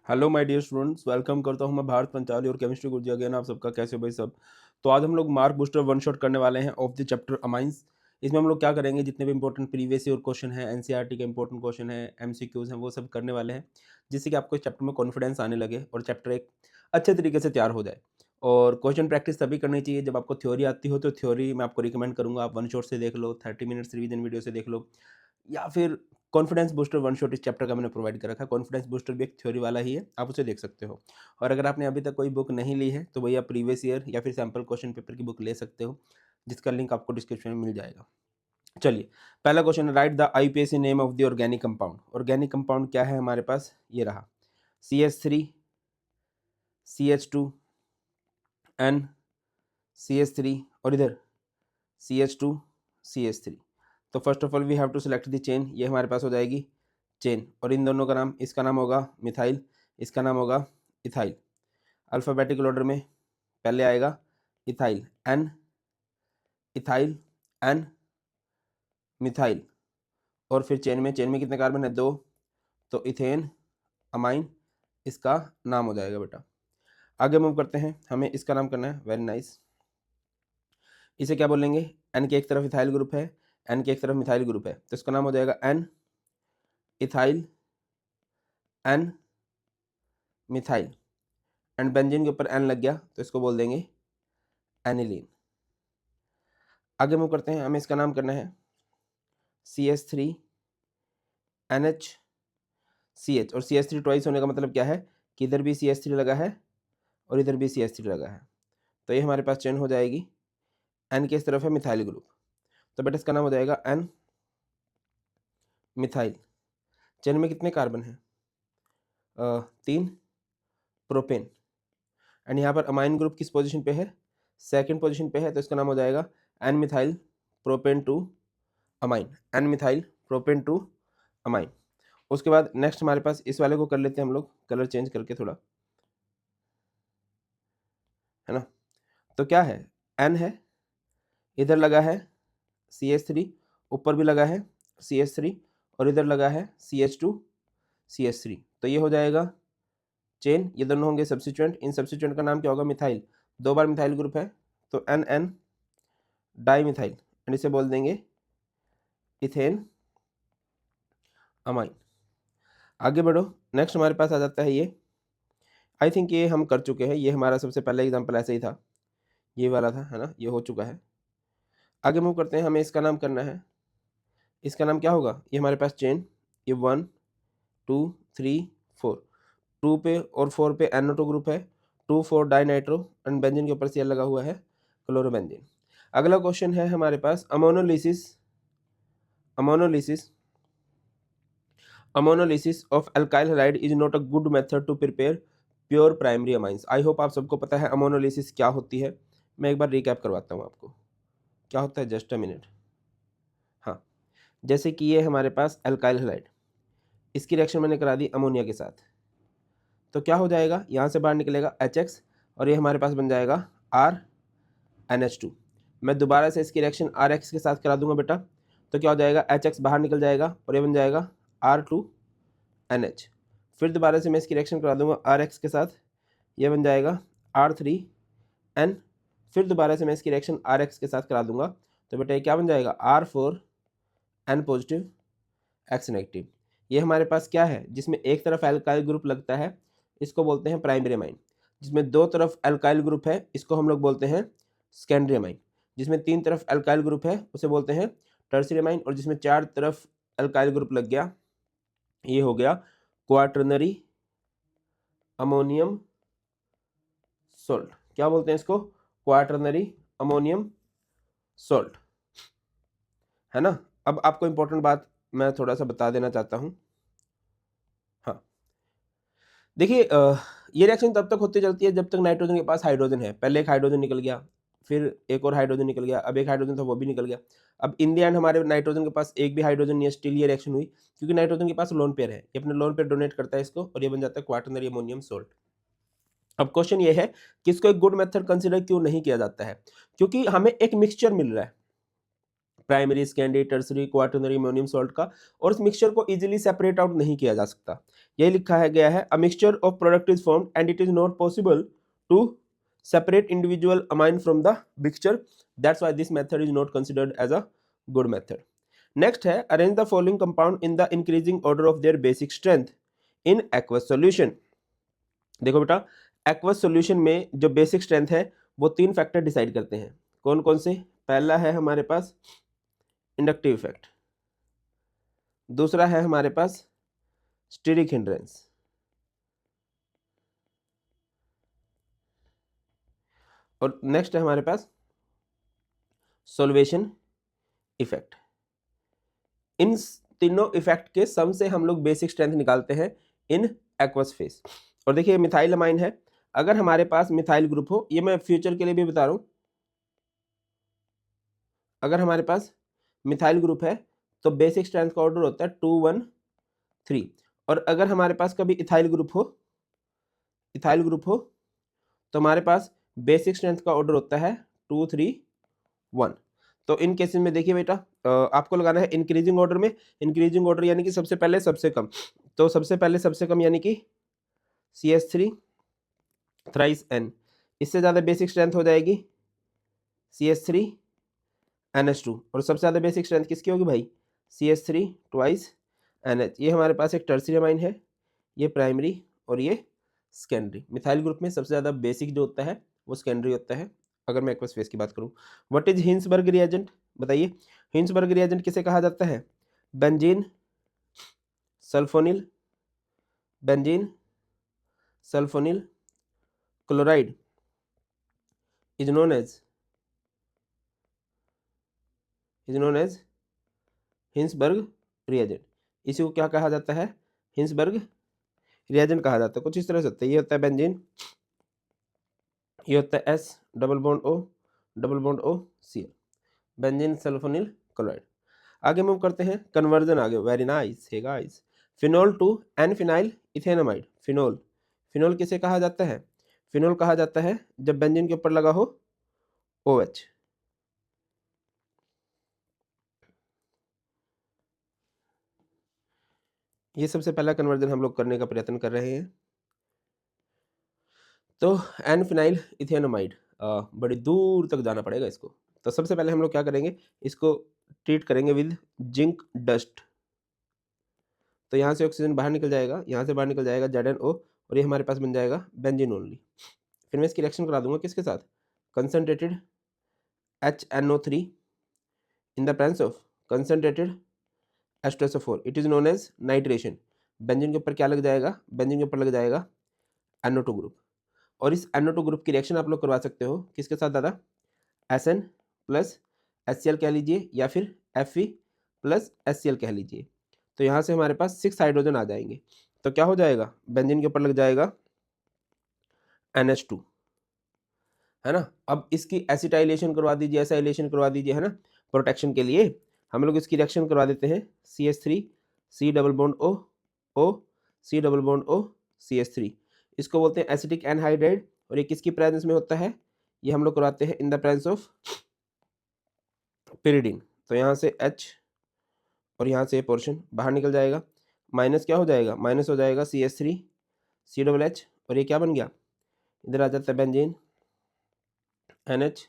Hello my dear students, welcome करता हूं मैं भारत पंचाली और केमिस्ट्री गुरुजी अगेन। आप सबका कैसे हो भाई सब। तो आज हम लोग मार्क बूस्टर वन शॉट करने वाले हैं ऑफ द चैप्टर अमाइंस। इसमें हम लोग क्या करेंगे, जितने भी इंपॉर्टेंट प्रीवियस ईयर क्वेश्चन है, एनसीईआरटी के इंपॉर्टेंट क्वेश्चन है, एमसीक्यूज हैं, वो सब करने वाले हैं, जिससे कि आपको इस चैप्टर में कॉन्फिडेंस आने लगे और चैप्टर एक अच्छे तरीके से तैयार हो जाए। और क्वेश्चन प्रैक्टिस तभी करनी चाहिए जब आपको थ्योरी आती हो। तो थ्योरी मैं आपको रिकमेंड करूंगा आप वन शॉट से देख लो, 30 मिनट्स रिवीजन वीडियो से देख लो, या फिर कॉन्फिडेंस बूस्टर वन शॉट इस चैप्टर का मैंने प्रोवाइड कर रखा है। कॉन्फिडेंस बूस्टर भी एक थ्योरी वाला ही है, आप उसे देख सकते हो। और अगर आपने अभी तक कोई बुक नहीं ली है तो भैया प्रीवियस ईयर या फिर सैम्पल क्वेश्चन पेपर की बुक ले सकते हो, जिसका लिंक आपको डिस्क्रिप्शन में मिल जाएगा। चलिए, पहला क्वेश्चन है, right the IUPAC name of the organic compound. Organic compound क्या है हमारे पास, ये रहा, CH3, CH2, N, CH3 और इधर CH2, CH3। तो first of all we have to select the chain, ये हमारे पास हो जाएगी चेन। और इन दोनों का नाम, इसका नाम होगा मिथाइल, इसका नाम होगा इथाइल। अल्फ़ाबेटिकल ऑर्डर में पहले आएगा ethyl, N, ethyl, N, methyl. और फिर चेन में कितने कार्बन है, दो, तो इथेन अमाइन इसका नाम हो जाएगा बेटा। आगे मूव करते हैं, हमें इसका नाम करना है, वेरी नाइस। इसे क्या बोलेंगे, एन के एक तरफ इथाइल ग्रुप है, एन के एक तरफ मिथाइल ग्रुप है, तो इसका नाम हो जाएगा N ethyl, N methyl. And benzene के ऊपर एन लग गया तो इसको बोल देंगे एनिलीन। आगे मूव करते हैं, हमें इसका नाम करना है CH3 NH CH। और CH3 ट्वाइस होने का मतलब क्या है कि इधर भी CH3 लगा है और इधर भी CH3 लगा है, तो ये हमारे पास चेन हो जाएगी। एन की इस तरफ है मिथाइल ग्रुप, तो बेटा इसका नाम हो जाएगा एन मिथाइल। चेन में कितने कार्बन हैं, 3, प्रोपेन। एंड यहाँ पर अमाइन ग्रुप किस पोजीशन पे है, सेकंड पोजीशन पे है, तो इसका नाम हो जाएगा N methyl propane two amine, N methyl propane two amine. उसके बाद नेक्स्ट हमारे पास इस वाले को कर लेते हैं हम लोग, कलर चेंज करके थोड़ा, है ना। तो क्या है, एन है, इधर लगा है CH3, ऊपर भी लगा है CH3, और इधर लगा है CH2 CH3, तो ये हो जाएगा चेन। ये दोनों होंगे सब्स्टिट्यूएंट, इन सब्स्टिट्यूएंट का नाम क्या होगा, मिथाइल। दो बार मिथाइल ग्रुप है तो N N dimethyl, and इसे बोल देंगे इथेन अमाइन। आगे बढ़ो, नेक्स्ट हमारे पास आ जाता है ये, आई थिंक ये हम कर चुके हैं, ये हमारा सबसे पहला एग्जाम्पल ऐसे ही था, ये वाला था, है ना, ये हो चुका है। आगे मूव करते हैं, हमें इसका नाम करना है, इसका नाम क्या होगा, ये हमारे पास चेन, ये 1 2 3 4, 2 पे और 4 पे NO2 ग्रुप है, 2 4 डाई नाइट्रो, एंड बेंजीन के ऊपर Cl लगा हुआ है, क्लोरोबेंजीन। अगला क्वेश्चन है हमारे पास ammonolysis, ammonolysis ammonolysis of alkyl halide is not a good method to prepare pure primary amines. I hope आप सबको पता है अमोनोलिसिस क्या होती है। मैं एक बार रिकैप करवाता हूँ आपको, क्या होता है, जस्ट अ मिनट। हाँ, जैसे कि ये हमारे पास अल्काइल हैलाइड, इसकी रिएक्शन मैंने करा दी अमोनिया के साथ, तो क्या हो जाएगा, यहाँ से बाहर निकलेगा HX और ये हमारे पास बन जाएगा RNH2। मैं दोबारा से इसकी रिएक्शन RX के साथ करा दूंगा बेटा, तो क्या हो जाएगा, HX बाहर निकल जाएगा और ये बन जाएगा R2NH। फिर दोबारा से मैं इसकी रिएक्शन करा दूंगा RX के साथ, ये बन जाएगा R3N। फिर दोबारा से मैं इसकी रिएक्शन RX के साथ करा दूंगा, तो बेटा ये क्या बन जाएगा, R4N पॉजिटिव X नेगेटिव। ये हमारे पास क्या है, जिसमें एक तरफ एल्काइल ग्रुप लगता है इसको बोलते हैं प्राइमरी अमाइन, जिसमें दो तरफ एल्काइल ग्रुप है इसको हम लोग बोलते हैं सेकेंडरी अमाइन, जिसमें तीन तरफ एल्काइल ग्रुप है उसे बोलते हैं टर्शियरी अमाइन, और जिसमें चार तरफ एल्काइल ग्रुप लग गया ये हो गया क्वाटरनरी अमोनियम सोल्ट। क्या बोलते हैं इसको, क्वाटरनरी अमोनियम सोल्ट, है ना। अब आपको इंपॉर्टेंट बात मैं थोड़ा सा बता देना चाहता हूं। हाँ, देखिए, ये रिएक्शन तब तक होती चलती है जब तक नाइट्रोजन के पास हाइड्रोजन है। पहले एक हाइड्रोजन निकल गया, फिर एक और हाइड्रोजन निकल गया, अब एक हाइड्रोजन था वो भी निकल गया। अब इन द एंड हमारे नाइट्रोजन के पास एक भी हाइड्रोजन नहीं है, स्टिल ये रिएक्शन हुई, क्योंकि नाइट्रोजन के पास लोन पेयर है, ये अपने लोन पेयर डोनेट करता है इसको और ये बन जाता है क्वाटरनरी अमोनियम सोल्ट। अब क्वेश्चन ये है कि इसको एक गुड मेथड कंसीडर क्यों नहीं किया जाता है, क्योंकि हमें एक मिक्सचर मिल रहा है, primary, secondary, tertiary, quaternary ammonium salt का, और उस मिक्सचर को इजीली सेपरेट आउट नहीं किया जा सकता। यही लिखा है गया है, a mixture of product is formed and it is not possible to separate individual amine from the mixture, that's why this method is not considered as a good method. Next है, arrange the following compound in the increasing order of their basic strength in aqueous solution. देखो बेटा, aqueous solution में जो basic strength है वो 3 factor decide करते हैं। कौन कौन से? पहला है हमारे पास इंडक्टिव इफेक्ट, दूसरा है हमारे पास स्टीरिक हिंड्रेंस, और नेक्स्ट है हमारे पास सॉल्वेशन इफेक्ट। इन तीनों इफेक्ट के सम से हम लोग बेसिक स्ट्रेंथ निकालते हैं इन एक्वस फेस। और देखिए मिथाइल अमाइन है, अगर हमारे पास मिथाइल ग्रुप हो, ये मैं फ्यूचर के लिए भी बता रहा हूं, अगर हमारे पास मिथाइल ग्रुप है तो बेसिक स्ट्रेंथ का ऑर्डर होता है 2 1 3, और अगर हमारे पास कभी इथाइल ग्रुप हो, इथाइल ग्रुप हो तो हमारे पास बेसिक स्ट्रेंथ का ऑर्डर होता है 2 3 1। तो इन केसेस में देखिए बेटा, आपको लगाना है इंक्रीजिंग ऑर्डर में। इंक्रीजिंग ऑर्डर यानी कि सबसे पहले सबसे कम, तो सबसे पहले सबसे कम यानी कि CH3 थ्राइस N, इससे ज़्यादा बेसिक स्ट्रेंथ हो जाएगी CH3 NH2, और सबसे ज़्यादा बेसिक स्ट्रेंथ किसकी होगी भाई? CH3 twice NH। ये हमारे पास एक टर्सरी अमाइन है, ये प्राइमरी और ये सेकेंडरी। मिथाइल ग्रुप में सबसे ज़्यादा बेसिक जो होता है वो सेकेंडरी होता है। अगर मैं एक्वस फेस की बात करूँ, व्हाट इज हिंसबर्ग रिएजेंट? बताइए, हिंसबर्ग रिएजेंट किसे कहा जाता है? Benzene sulphonyl, benzene sulphonyl chloride is known as Hinsberg reagent. इसी को क्या कहा जाता है? हिंसबर्ग रिएजेंट कहा जाता है। कुछ इस तरह से होता है, ये होता है बेंजीन, ये होता है S double bond O Cl, benzene sulphonyl chloride. आगे मूव करते हैं, कन्वर्जन आगे, वेरी नाइस है guys. Phenol to N phenyl ethanamide. Phenol, phenol किसे कहा जाता है? फिनोल कहा जाता है जब बेंजीन के ऊपर लगा हो OH। ये सबसे पहला कन्वर्जन हम लोग करने का प्रयत्न कर रहे हैं। तो एन फिनाइल इथेनामाइड, बड़ी दूर तक जाना पड़ेगा इसको। तो सबसे पहले हम लोग क्या करेंगे, इसको ट्रीट करेंगे विद जिंक डस्ट। तो यहाँ से ऑक्सीजन बाहर निकल जाएगा, यहाँ से बाहर निकल जाएगा ZnO, और ये हमारे पास बन जाएगा बेंजीन ओनली। फिर मैं इसकी रिएक्शन करा दूंगा किसके साथ? Concentrated HNO3 in the presence of concentrated H2SO4, it is known as nitration. Benzene के ऊपर क्या लग जाएगा? बेंजीन के ऊपर लग जाएगा NO2 ग्रुप, और इस NO2 ग्रुप की रिएक्शन आप लोग करवा सकते हो किसके साथ दादा? SN प्लस HCl कह लीजिए, या फिर Fe प्लस HCl कह लीजिए। तो यहाँ से हमारे पास 6 हाइड्रोजन आ जाएंगे। तो क्या हो जाएगा? बेंजीन के ऊपर लग जाएगा NH2, है ना। अब इसकी एसिटाइलेशन करवा दीजिए, एसाइलेशन करवा दीजिए, है ना। प्रोटेक्शन के लिए हम लोग इसकी रिएक्शन करवा देते हैं, CH3 C double bond O O C double bond O CH3, इसको बोलते हैं एसिटिक एनहाइड्राइड। और ये किसकी प्रेजेंस में होता है? ये हम लोग करवाते हैं इन द प्रेजेंस ऑफ pyridine। तो यहाँ से H और यहाँ से पोर्शन बाहर निकल जाएगा, माइनस क्या हो जाएगा? माइनस हो जाएगा CH3 C डबल H, और ये क्या बन गया? इधर आ जाता है benzene NH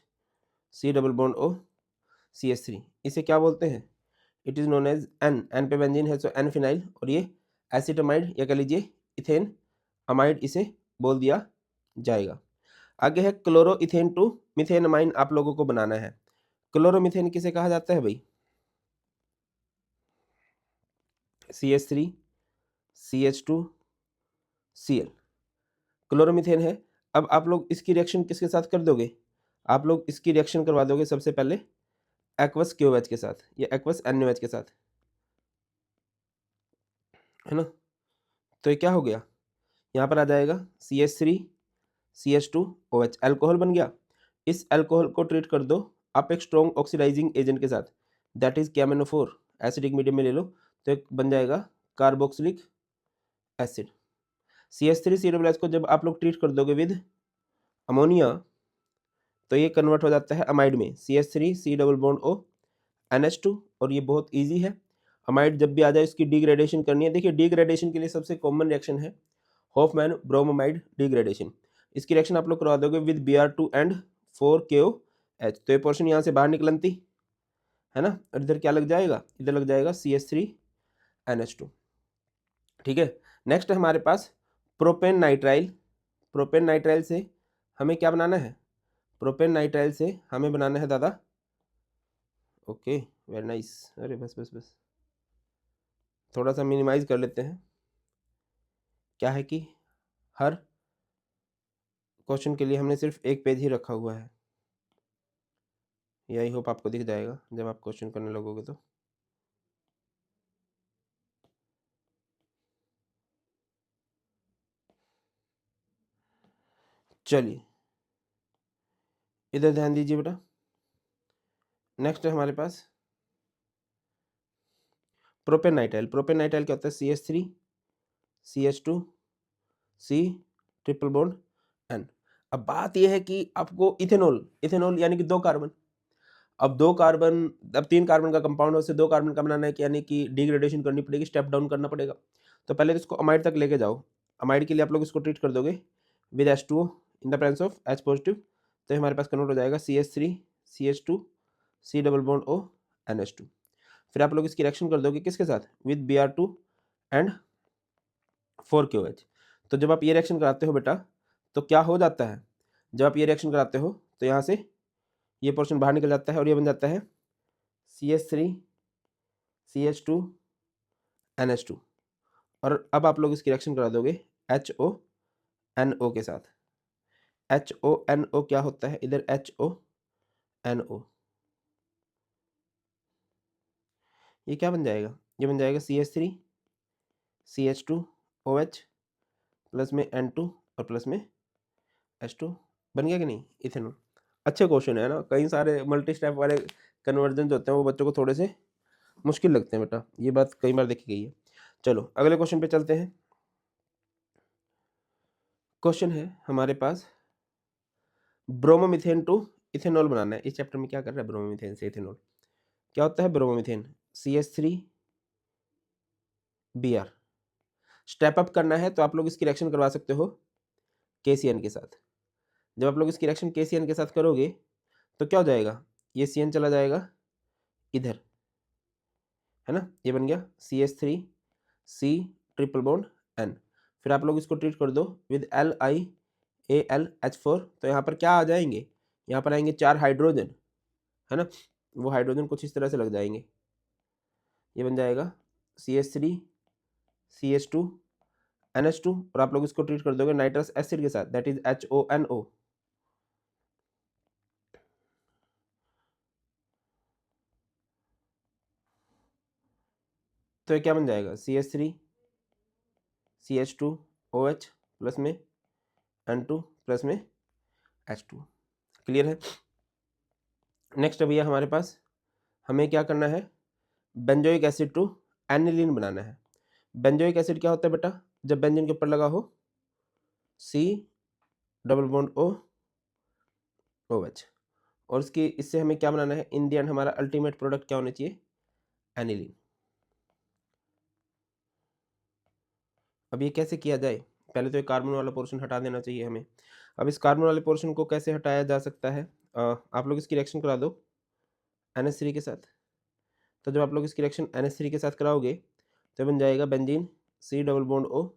C double bond O CH3। इसे क्या बोलते हैं? It is known as N पे बेंजीन है, सो N फिनाइल, और ये एसिटामाइड या कह लीजिए इथेन अमाइड इसे बोल दिया जाएगा। आगे है क्लोरोइथेन टू मिथेन अमाइन, आप लोगों को बनाना है। क्लोरोमिथेन किसे कहा जाता है भाई? CH3 CH2 Cl, क्लोरोमिथेन है। अब आप लोग इसकी रिएक्शन किसके साथ कर दोगे? आप लोग इसकी रिएक्शन करवा दोगे सबसे पहले एक्वस क्यूएच के साथ या एक्वस NaOH के साथ, है ना। तो ये क्या हो गया? यहाँ पर आ जाएगा CH3 CH2OH, अल्कोहल बन गया। इस अल्कोहल को ट्रीट कर दो आप एक स्ट्रॉन्ग ऑक्सीडाइजिंग एजेंट के साथ, that is KMnO4, acidic medium में ले लो, तो एक बन जाएगा कार्बोक्सिलिक एसिड। CH3 COOH को जब आप लोग ट्रीट कर दोगे विद अमोनिया, तो ये कन्वर्ट हो जाता है अमाइड में, CH3 C double bond O NH2, और ये बहुत ईजी है। अमाइड जब भी आ जाए इसकी डिग्रेडेशन करनी है। देखिए डिग्रेडेशन के लिए सबसे कॉमन रिएक्शन है हॉफमैन ब्रोमोमाइड डिग्रेडेशन। इसकी रिएक्शन आप लोग करवा दोगे विद Br2 एंड 4KOH। तो ये पोर्शन यहाँ से बाहर निकलती है ना, और इधर क्या लग जाएगा, इधर लग जाएगा CH3NH2। ठीक है, नेक्स्ट है हमारे पास प्रोपेन नाइट्राइल। प्रोपेन नाइट्राइल से हमें क्या बनाना है, प्रोपेन नाइट्राइल से हमें बनाना है दादा, ओके वेरी नाइस, अरे बस बस बस थोड़ा सा मिनिमाइज कर लेते हैं। क्या है कि हर क्वेश्चन के लिए हमने सिर्फ एक पेज ही रखा हुआ है, यही होप आपको दिख जाएगा जब आप क्वेश्चन करने लगोगे तो। चलिए इधर ध्यान दीजिए बेटा। नेक्स्ट है हमारे पास प्रोपेन नाइट्राइल। प्रोपेन नाइट्राइल क्या होता है, CH3 CH2 C triple bond N। अब बात यह है कि आपको इथेनॉल, इथेनॉल यानी कि 2 कार्बन, अब 2 कार्बन, अब 3 कार्बन का कंपाउंड है, उससे 2 कार्बन का बनाना है, यानी कि डिग्रेडेशन करनी पड़ेगी, स्टेप डाउन करना पड़ेगा। तो पहले तो इसको अमाइड तक लेके जाओ। अमाइड के लिए आप लोग इसको ट्रीट कर दोगे with H2O in the presence of H positive, तो हमारे पास कन्वर्ट हो जाएगा CH3 CH2 C double bond O NH2। फिर आप लोग इसकी रिएक्शन कर दोगे किसके साथ, विद Br2 एंड 4KOH। तो जब आप ये रिएक्शन कराते हो बेटा तो क्या हो जाता है, जब आप ये रिएक्शन कराते हो तो यहाँ से ये पोर्शन बाहर निकल जाता है और ये बन जाता है CH3 CH2 NH2। और अब आप लोग इसकी रिएक्शन करा दोगे HONO के साथ। HONO क्या होता है, इधर HONO, ये क्या बन जाएगा, ये बन जाएगा CH3 CH2OH प्लस में N2 और प्लस में H2। बन गया कि नहीं, इथेनॉल। अच्छे क्वेश्चन है ना, कई सारे मल्टी स्टेप वाले कन्वर्जन होते हैं वो बच्चों को थोड़े से मुश्किल लगते हैं बेटा, ये बात कई बार देखी गई है। चलो अगले क्वेश्चन पे चलते हैं। क्वेश्चन है हमारे पास ब्रोमोमीथेन टू इथेनॉल बनाना है। इस चैप्टर में क्या कर रहा है, ब्रोमोमीथेन से इथेनॉल। क्या होता है ब्रोमोमीथेन, CH3Br। स्टेप अप करना है तो आप लोग इसकी रिएक्शन करवा सकते हो KCN के साथ। जब आप लोग इसकी रिएक्शन KCN के साथ करोगे तो क्या हो जाएगा, ये CN चला जाएगा इधर, है ना, ये बन गया CH3C ट्रिपल बॉन्ड N। फिर आप लोग इसको ट्रीट कर दो विद LiAlH4। तो यहाँ पर क्या आ जाएंगे, यहाँ पर आएंगे 4 हाइड्रोजन, है ना, वो हाइड्रोजन कुछ इस तरह से लग जाएंगे, ये बन जाएगा CH3 CH2 NH2। और आप लोग इसको ट्रीट कर दोगे नाइट्रस एसिड के साथ, दैट इज HONO। तो ये क्या बन जाएगा, CH3 CH2OH प्लस में N2 प्लस में H2। क्लियर है। नेक्स्ट भैया हमारे पास हमें क्या करना है, बेंजोइक एसिड टू एनिलीन बनाना है। बेंजोइक एसिड क्या होता है बेटा, जब बेंजीन के ऊपर लगा हो C double bond O OH, और इसकी इससे हमें क्या बनाना है, इन द एंड हमारा अल्टीमेट प्रोडक्ट क्या होना चाहिए, एनिलीन। अब ये कैसे किया जाए, पहले तो ये कार्बन वाला पोर्शन हटा देना चाहिए हमें। अब इस कार्बन वाले पोर्शन को कैसे हटाया जा सकता है, आप लोग इसकी रिएक्शन करा दो NH3 के साथ। तो जब आप लोग इसकी रिएक्शन NH3 के साथ कराओगे तो बन जाएगा benzene C double bond O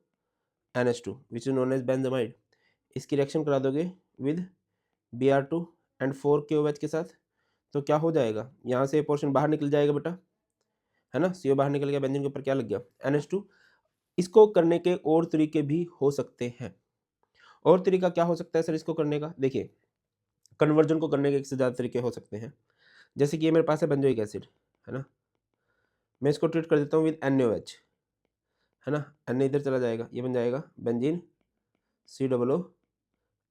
NH2 which is known as benzamide. इसकी रिएक्शन करा दोगे विद Br2 एंड 4KOH के साथ। तो क्या हो जाएगा, यहाँ से पोर्शन बाहर निकल जाएगा बेटा, है ना, CO बाहर निकल गया, बेंजीन के ऊपर क्या लग गया, NH2। इसको करने के और तरीके भी हो सकते हैं। और तरीका क्या हो सकता है सर इसको करने का, देखिए कन्वर्जन को करने के एक से ज़्यादा तरीके हो सकते हैं। जैसे कि ये मेरे पास है बेंजोइक एसिड, है ना, मैं इसको ट्रीट कर देता हूँ विद NaOH, है ना, Na इधर चला जाएगा, ये बन जाएगा बेंजीन COO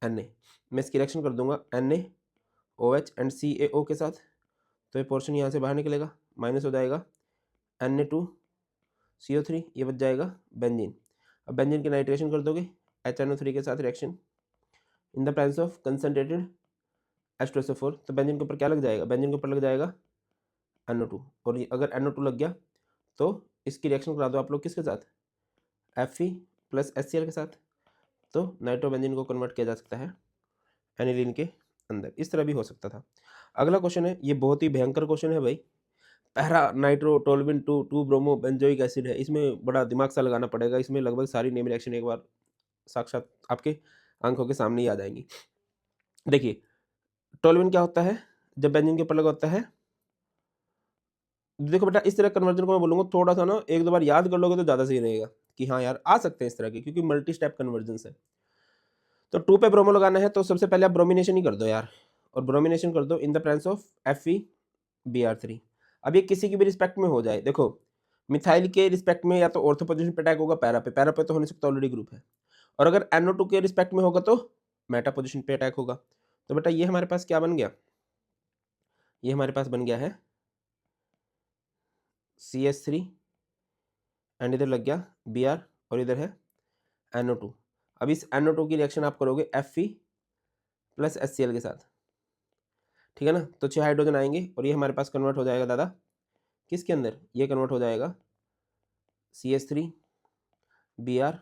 Na। मैं इसकी रिएक्शन कर दूंगा NaOH एंड CaO के साथ। तो ये पोर्शन यहाँ से बाहर निकलेगा, माइनस हो जाएगा Na2CO3, ये बच जाएगा बेंजीन। अब बेंजीन की नाइट्रेशन कर दोगे HNO3 के साथ reaction in the presence of concentrated H2SO4। तो बेंजीन के ऊपर क्या लग जाएगा, बेंजीन के ऊपर लग जाएगा NO2, और ये अगर NO2 लग गया तो इसकी रिएक्शन करा दो आप लोग किसके साथ, Fe प्लस HCl के साथ, तो नाइट्रोबेंजीन को कन्वर्ट किया जा सकता है एनिलीन के अंदर। इस तरह भी हो सकता था। अगला क्वेश्चन है, ये बहुत ही भयंकर क्वेश्चन है भाई, para nitro toluene 2 bromo benzoic acid है। इसमें बड़ा दिमाग सा लगाना पड़ेगा, इसमें लगभग सारी नेम रिएक्शन एक बार साक्षात आपके आंखों के सामने ही आ जाएंगी। देखिए टोल्विन क्या होता है, जब बेंजीन के ऊपर लगा होता है, देखो बेटा इस तरह कन्वर्जन को मैं बोलूँगा थोड़ा सा ना एक दो बार याद कर लोगे तो ज़्यादा सही रहेगा कि हाँ यार आ सकते हैं इस तरह के, क्योंकि मल्टी स्टेप कन्वर्जन है। तो 2 पे ब्रोमो लगाना है तो सबसे पहले आप ब्रोमिनेशन ही कर दो यार, और ब्रोमिनेशन कर दो इन द प्रेजेंस ऑफ FeBr3। अब ये किसी की भी रिस्पेक्ट में हो जाए, देखो मिथाइल के रिस्पेक्ट में या तो ऑर्थो पोजीशन पे अटैक होगा पैरा पे तो हो नहीं सकता, ऑलरेडी ग्रुप है, और अगर NO2 के रिस्पेक्ट में होगा तो मेटा पोजीशन पे अटैक होगा। तो बेटा ये हमारे पास क्या बन गया, ये हमारे पास बन गया है CH3 एंड इधर लग गया Br और इधर है NO2। अब इस NO2 की रिएक्शन आप करोगे Fe प्लस HCl के साथ, ठीक है ना, तो 6 हाइड्रोजन आएंगे और ये हमारे पास कन्वर्ट हो जाएगा दादा किसके अंदर, ये कन्वर्ट हो जाएगा CH3 Br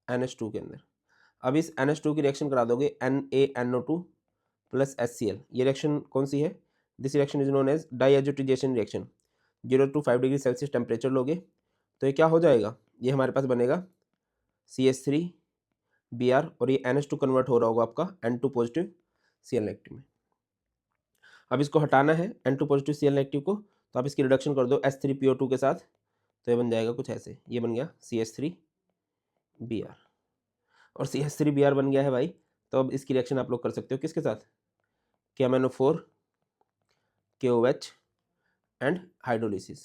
NH2 के अंदर। अब इस NH2 की रिएक्शन करा दोगे NaNO2 प्लस HCl। ये रिएक्शन कौन सी है, this reaction is known as diazotization reaction. 0 to 5 degree Celsius temperature लोगे तो ये क्या हो जाएगा, ये हमारे पास बनेगा CH3 Br और ये NH2 कन्वर्ट हो रहा होगा आपका N2 पॉजिटिव Cl नेगेटिव में। अब इसको हटाना है N2 पॉजिटिव Cl नेगेटिव को, तो आप इसकी रिडक्शन कर दो H3PO2 के साथ, तो ये बन जाएगा कुछ ऐसे, ये बन गया CH3 Br और CH3 Br बन गया है भाई। तो अब इसकी रिएक्शन आप लोग कर सकते हो किसके साथ, KMnO4 KOH एंड हाइड्रोलिसिस।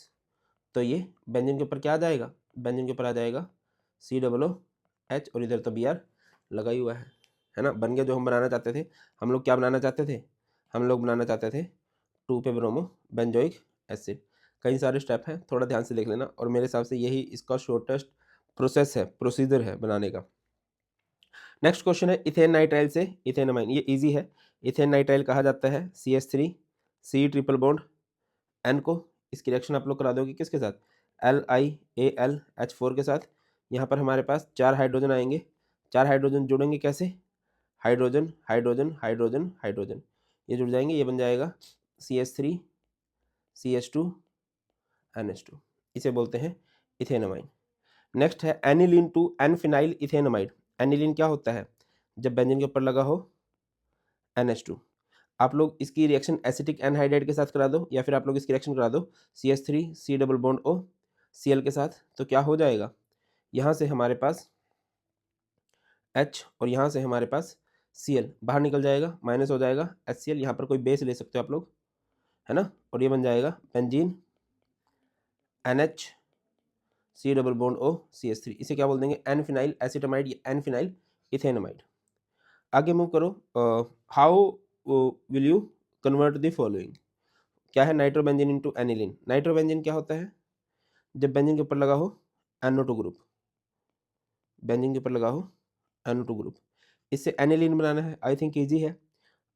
तो ये बेंजीन के ऊपर क्या आ जाएगा, बेंजीन के ऊपर आ जाएगा COOH और इधर तो Br लगा ही हुआ है ना, बन गया जो हम बनाना चाहते थे। हम लोग क्या बनाना चाहते थे, हम लोग बनाना चाहते थे 2 पे ब्रोमो बेंजोइक एसिड। कई सारे स्टेप हैं, थोड़ा ध्यान से देख लेना, और मेरे हिसाब से यही इसका शॉर्टेस्ट प्रोसेस है, प्रोसीजर है बनाने का। नेक्स्ट क्वेश्चन है इथेन नाइट्राइल से इथेनमाइन, ये इजी है। इथेन नाइट्राइल कहा जाता है CH3 C triple bond N को, इसकी रिएक्शन आप लोग करा दोगे किसके साथ, LiAlH4 के साथ। यहाँ पर हमारे पास 4 हाइड्रोजन आएंगे, 4 हाइड्रोजन जुड़ेंगे कैसे, हाइड्रोजन हाइड्रोजन हाइड्रोजन हाइड्रोजन, ये जुड़ जाएंगे, ये बन जाएगा CH3 CH2 NH2, इसे बोलते हैं इथेनमाइन। नेक्स्ट है aniline to N phenyl ethanamide. Aniline क्या होता है, जब बेंजीन के ऊपर लगा हो NH2, आप लोग इसकी रिएक्शन एसिटिक एनहाइड्राइड के साथ करा दो, या फिर आप लोग इसकी रिएक्शन करा दो CH3 C double bond O Cl के साथ, तो क्या हो जाएगा, यहाँ से हमारे पास H और यहाँ से हमारे पास Cl बाहर निकल जाएगा, माइनस हो जाएगा HCl, यहाँ पर कोई बेस ले सकते हो आप लोग, है ना, और ये बन जाएगा benzene NH C double bond O CH3, इसे क्या बोल देंगे एन फिनाइल एसिटामाइड या एन फिनाइल इथेनमाइड। आगे मूव करो, how will you convert the following, क्या है नाइट्रोबेंजीन इनटू एनिलीन। नाइट्रोबेंजीन क्या होता है, जब बेंजीन के ऊपर लगा हो NO2 ग्रुप, बेंजीन के ऊपर लगा हो NO2 ग्रुप, इससे एनिलीन बनाना है। आई थिंक ईजी है,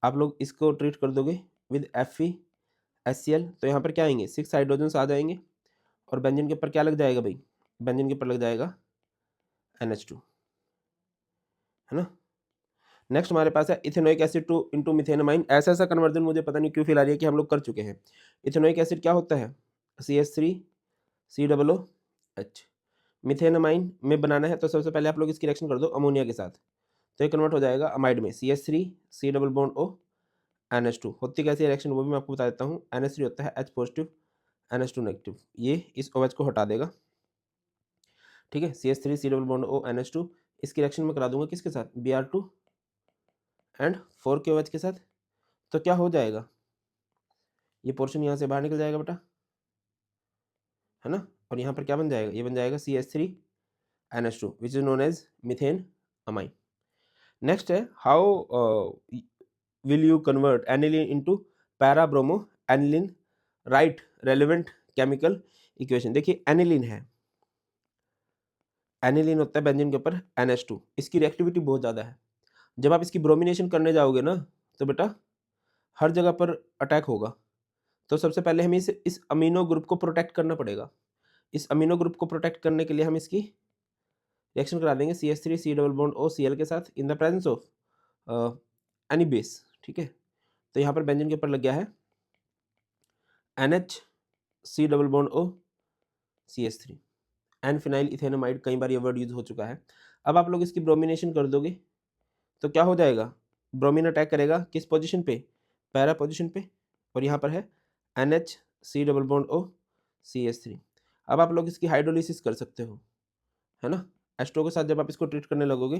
आप लोग इसको ट्रीट कर दोगे विद FeHCl, तो यहाँ पर क्या आएंगे 6 हाइड्रोजन आ जाएंगे, और बेंजीन के ऊपर क्या लग जाएगा भाई, बेंजीन के ऊपर लग जाएगा NH2, है ना। नेक्स्ट हमारे पास है इथेनोइक एसिड टू इंटू मिथेनमाइन। ऐसा ऐसा कन्वर्जन मुझे पता नहीं क्यों फील आ रही है कि हम लोग कर चुके हैं। इथेनोइक एसिड क्या होता है, CH3 COOH। मिथेनमाइन में बनाना है तो सबसे पहले आप लोग इसकी रिएक्शन कर दो अमोनिया के साथ, तो ये कन्वर्ट हो जाएगा अमाइड में CH3 C double bond O NH2। होती कैसी रिएक्शन वो भी मैं आपको बता देता हूँ। NH3 होता है H पॉजिटिव NH2 नेगेटिव, ये इस OH को हटा देगा, ठीक है। CH3 C double bond O NH2, इसकी रिएक्शन में करा दूंगा किसके साथ, Br2 एंड 4 KOH के साथ, तो क्या हो जाएगा, ये पोर्शन यहाँ से बाहर निकल जाएगा बेटा, है ना, और यहाँ पर क्या बन जाएगा, ये बन जाएगा CH3 NH2 which is known as methane amine. Next है how will you convert aniline into para bromo aniline, right relevant chemical equation. देखिए एनिलीन है, एनिलीन होता है बेंजीन के ऊपर NH2, इसकी रिएक्टिविटी बहुत ज़्यादा है। जब आप इसकी ब्रोमिनेशन करने जाओगे ना तो बेटा हर जगह पर अटैक होगा, तो सबसे पहले हमें इस अमीनो ग्रुप को प्रोटेक्ट करना पड़ेगा। इस अमीनो ग्रुप को प्रोटेक्ट करने के लिए हम इसकी रिएक्शन करा देंगे CH3 C double bond O Cl के साथ इन the presence of any base. ठीक है, तो यहाँ पर बेंजीन के ऊपर लग गया है NH C double bond O CH3 N phenyl ethanamide, कई बार ये वर्ड यूज हो चुका है। अब आप लोग इसकी ब्रोमिनेशन कर दोगे तो क्या हो जाएगा, ब्रोमीन अटैक करेगा किस पोजीशन पे, पैरा पोजीशन पे, और यहाँ पर है NH C double bond O CH3। अब आप लोग इसकी हाइड्रोलिसिस कर सकते हो, है ना। H2O के साथ जब आप इसको ट्रीट करने लगोगे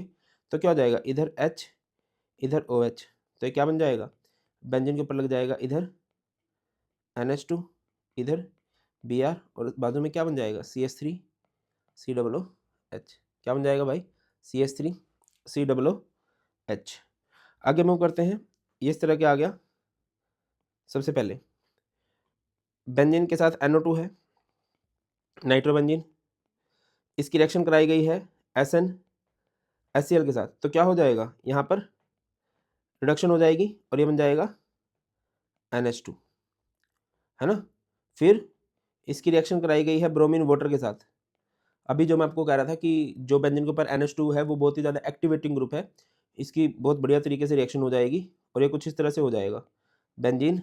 तो क्या हो जाएगा, इधर H इधर OH, तो ये क्या बन जाएगा, बेंजीन के ऊपर लग जाएगा इधर NH2 इधर Br, और बाजू में क्या बन जाएगा CH3 C double O H, क्या बन जाएगा भाई CH3 C double O H। आगे मूव करते हैं, ये इस तरह के आ गया। सबसे पहले बेंजीन के साथ NO2 है, नाइट्रोबेंजीन, इसकी रिएक्शन कराई गई है SN HCl के साथ, तो क्या हो जाएगा, यहाँ पर रिडक्शन हो जाएगी और ये बन जाएगा NH2, है ना। फिर इसकी रिएक्शन कराई गई है ब्रोमीन वाटर के साथ। अभी जो मैं आपको कह रहा था कि जो बेंजीन के ऊपर NH2 है वो बहुत ही ज़्यादा एक्टिवेटिंग ग्रुप है, इसकी बहुत बढ़िया तरीके से रिएक्शन हो जाएगी और ये कुछ इस तरह से हो जाएगा, बेंजीन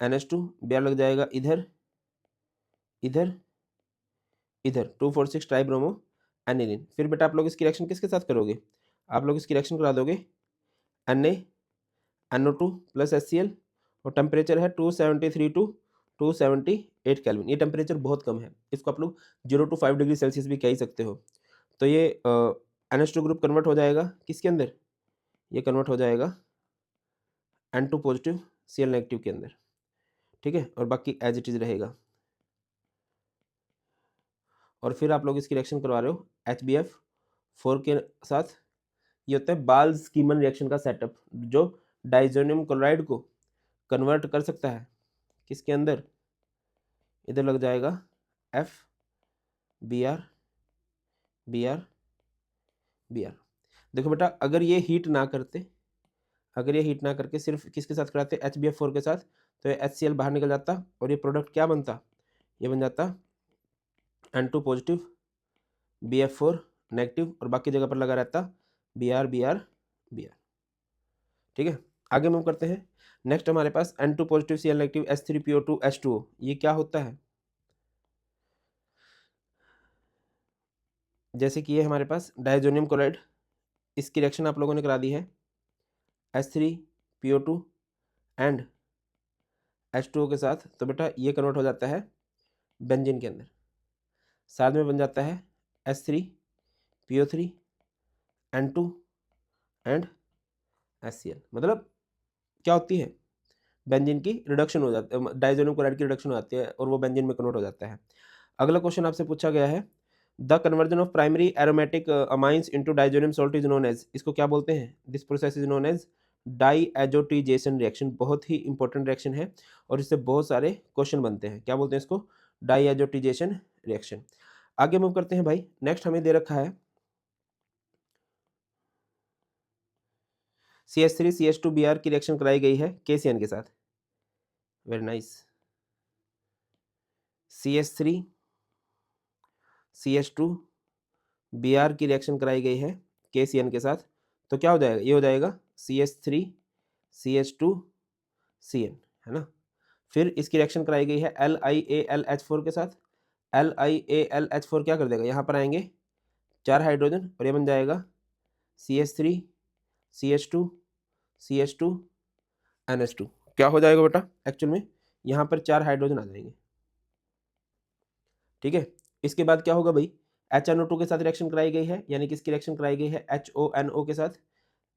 NH2 Br लग जाएगा इधर इधर इधर 2,4,6 ट्राइब्रोमो एनिलीन। फिर बेटा आप लोग इसकी रिएक्शन किसके साथ करोगे, आप लोग इसकी रिएक्शन करा दोगे NaNO2 प्लस HCl, और टेम्परेचर है 273 टू 278 केल्विन। ये टेम्परेचर बहुत कम है, इसको आप लोग 0 to 5 डिग्री सेल्सियस भी कह ही सकते हो। तो ये NH2 ग्रुप कन्वर्ट हो जाएगा किसके अंदर, ये कन्वर्ट हो जाएगा N2 पॉजिटिव Cl नेगेटिव के अंदर। ठीक है, और बाकी एज इट इज रहेगा। और फिर आप लोग इसकी रिएक्शन करवा रहे हो HBF4 के साथ। ये होता है बाल्स कीमन रिएक्शन का सेटअप, जो डाइजोनियम क्लोराइड को कन्वर्ट कर सकता है किसके अंदर, इधर लग जाएगा F Br Br Br। देखो बेटा, अगर ये हीट ना करते, अगर ये हीट ना करके सिर्फ किसके साथ कराते HBF4 के साथ, तो ये HCl बाहर निकल जाता और ये प्रोडक्ट क्या बनता, ये बन जाता N2 पॉजिटिव BF4 नेगेटिव, और बाकी जगह पर लगा रहता Br Br Br। ठीक है, आगे मूव करते हैं। नेक्स्ट हमारे पास N2 positive Cl negative H3PO2 H2O, ये क्या होता है, जैसे कि ये हमारे पास डाइजोनियम क्लोराइड, इसकी रिएक्शन आप लोगों ने करा दी है H3PO2 एंड H2O के साथ, तो बेटा ये कन्वर्ट हो जाता है बेंजीन के अंदर, साथ में बन जाता है H3PO3 N2 एंड HCl। मतलब क्या होती है, बेंजीन की रिडक्शन हो जाती है, डाइजोनियम क्लोराइड की रिडक्शन हो जाती है और वो बेंजीन में कन्वर्ट हो जाता है। अगला क्वेश्चन आपसे पूछा गया है, the conversion of primary aromatic amines into diazonium salt is known as, इसको क्या बोलते हैं, this process is known as diazotization reaction. बहुत ही इंपॉर्टेंट रिएक्शन है और इससे बहुत सारे क्वेश्चन बनते हैं। क्या बोलते हैं इसको, डाईएजोटीजेशन रिएक्शन। आगे मूव करते हैं भाई। नेक्स्ट हमें दे रखा है CH3 CH2 Br की रिएक्शन कराई गई है KCN के साथ, very nice. CH3 CH2 Br की रिएक्शन कराई गई है KCN के साथ, तो क्या हो जाएगा, ये हो जाएगा CH3 CH2 Cn, है ना। फिर इसकी रिएक्शन कराई गई है LiAlH4 के साथ, LiAlH4 क्या कर देगा, यहाँ पर आएंगे 4 हाइड्रोजन और ये बन जाएगा CH3 CH2 CH2 NH2। क्या हो जाएगा बेटा, एक्चुअल में यहाँ पर 4 हाइड्रोजन आ जाएंगे। ठीक है, इसके बाद क्या होगा भाई, HNO2 के साथ रिएक्शन कराई गई है, यानी कि इसकी रिएक्शन कराई गई है HONO के साथ,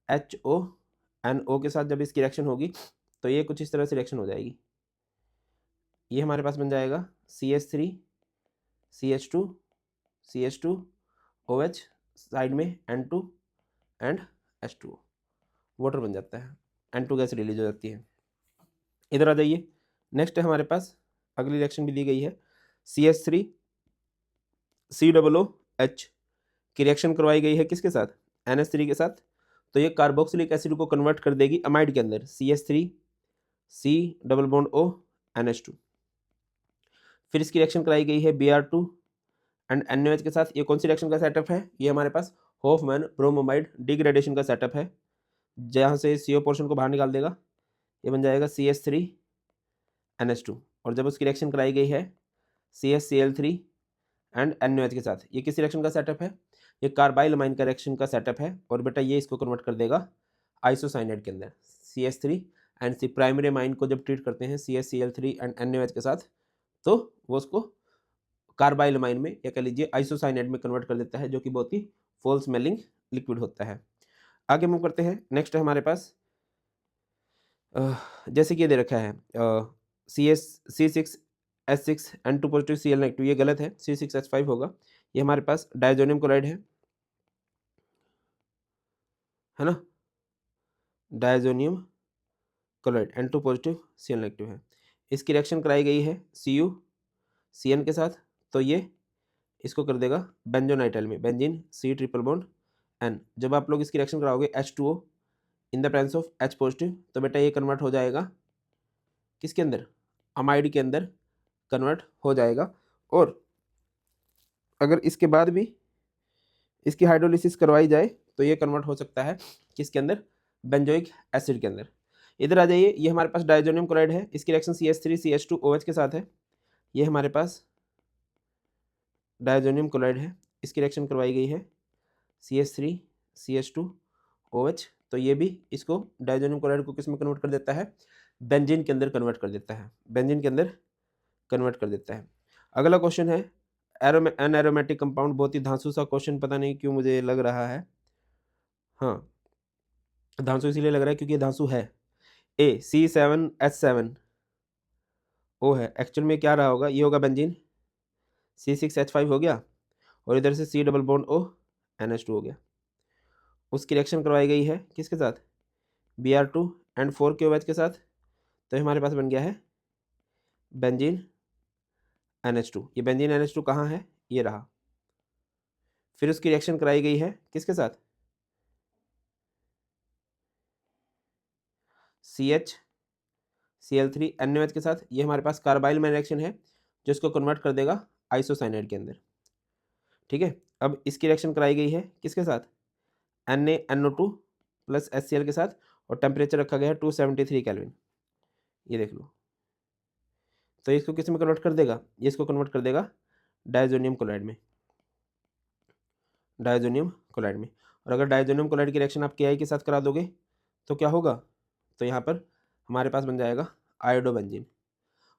HONO के साथ जब इसकी रिएक्शन होगी तो ये कुछ इस तरह से रिएक्शन हो जाएगी। ये हमारे पास बन जाएगा CH3 CH2 CH2 OH, side में N2 एंड H2O, वाटर बन जाता है, N2 गैस रिलीज हो जाती है। इधर आ जाइए, नेक्स्ट है हमारे पास, अगली रिएक्शन भी दी गई है CH3 COOH की रिएक्शन करवाई गई है किसके साथ, NH3 के साथ, तो ये कार्बोक्सिलिक एसिड को कन्वर्ट कर देगी अमाइड के अंदर, CH3 C double bond O NH2। फिर इसकी रिएक्शन कराई गई है Br2 एंड NaOH के साथ। ये कौन सी रिएक्शन का सेटअप है? ये हमारे पास होफमैन ब्रोमोमाइड डिग्रेडेशन का सेटअप है, जहाँ से CO पोर्शन को बाहर निकाल देगा। ये बन जाएगा CH3NH2। और जब उसकी रिएक्शन कराई गई है CHCl3 एंड NaOH के साथ, ये किस रिएक्शन का सेटअप है? ये कार्बाइलमाइन का रिएक्शन का सेटअप है। और बेटा ये इसको कन्वर्ट कर देगा आइसोसाइनेट के अंदर। CH3 प्राइमरी अमाइन को जब ट्रीट करते हैं CHCl3 एंड NaOH के साथ, तो वो उसको कार्बाइलमाइन में या कह लीजिए आइसोसाइनेट में कन्वर्ट कर देता है, जो कि बहुत ही फॉल स्मेलिंग लिक्विड होता है। आगे मूव करते हैं। नेक्स्ट है हमारे पास जैसे कि ये दे रखा है C6H6N2 पॉजिटिव Cl नेगेटिव। ये गलत है, C6H5 होगा। ये हमारे पास डायजोनियम क्लोराइड है ना, diazonium chloride N2 positive Cl negative है। इसकी रिएक्शन कराई गई है CuCN के साथ, तो ये इसको कर देगा बेंजोनाइट्राइल में, benzene C triple bond N। जब आप लोग इसकी रिएक्शन कराओगे H2O in the presence of H positive, तो बेटा ये कन्वर्ट हो जाएगा किसके अंदर? अमाइड के अंदर कन्वर्ट हो जाएगा। और अगर इसके बाद भी इसकी हाइड्रोलिसिस करवाई जाए तो ये कन्वर्ट हो सकता है किसके अंदर? बेंजोइक एसिड के अंदर। इधर आ जाइए, ये हमारे पास डायजोनियम क्लोराइड है, इसकी रिएक्शन CH3CH2OH के साथ है। ये हमारे पास डायजोनियम क्लोराइड है, इसकी रिएक्शन करवाई गई है CH3CH2OH, तो ये भी इसको डायजोनियम क्लोराइड को किस में कन्वर्ट कर देता है? बेंजीन के अंदर कन्वर्ट कर देता है, बेंजीन के अंदर कन्वर्ट कर देता है। अगला क्वेश्चन है एनएरोमेटिक कंपाउंड। बहुत ही धांसू सा क्वेश्चन, पता नहीं क्यों मुझे लग रहा है। हाँ, धांसू इसीलिए लग रहा है क्योंकि ये धांसू है। C7H7O है, एक्चुअल में क्या रहा होगा? ये होगा बेंजीन, C6H5 हो गया, और इधर से C double bond O NH2 हो गया। उसकी रिएक्शन करवाई गई है किसके साथ? Br2 एंड 4KOH के साथ, तो हमारे पास बन गया है बेंजीन NH2। ये बेंजीन NH2 कहाँ है? ये रहा। फिर उसकी रिएक्शन कराई गई है किसके साथ? CHCl3 NaOH के साथ। ये हमारे पास कार्बाइल रिएक्शन है, जो इसको कन्वर्ट कर देगा आइसोसाइनाइड के अंदर। ठीक है, अब इसकी रिएक्शन कराई गई है किसके साथ? NaNO2 प्लस HCl के साथ, और टेम्परेचर रखा गया है 273 केल्विन। ये देख लो, तो इसको किस में कन्वर्ट कर देगा? ये इसको कन्वर्ट कर देगा डायजोनियम क्लोराइड में, डायजोनियम क्लोराइड में। और अगर डायजोनियम क्लोराइड की रिएक्शन आप Ki के साथ करा दोगे तो क्या होगा? तो यहाँ पर हमारे पास बन जाएगा आयोडोबेंजीन।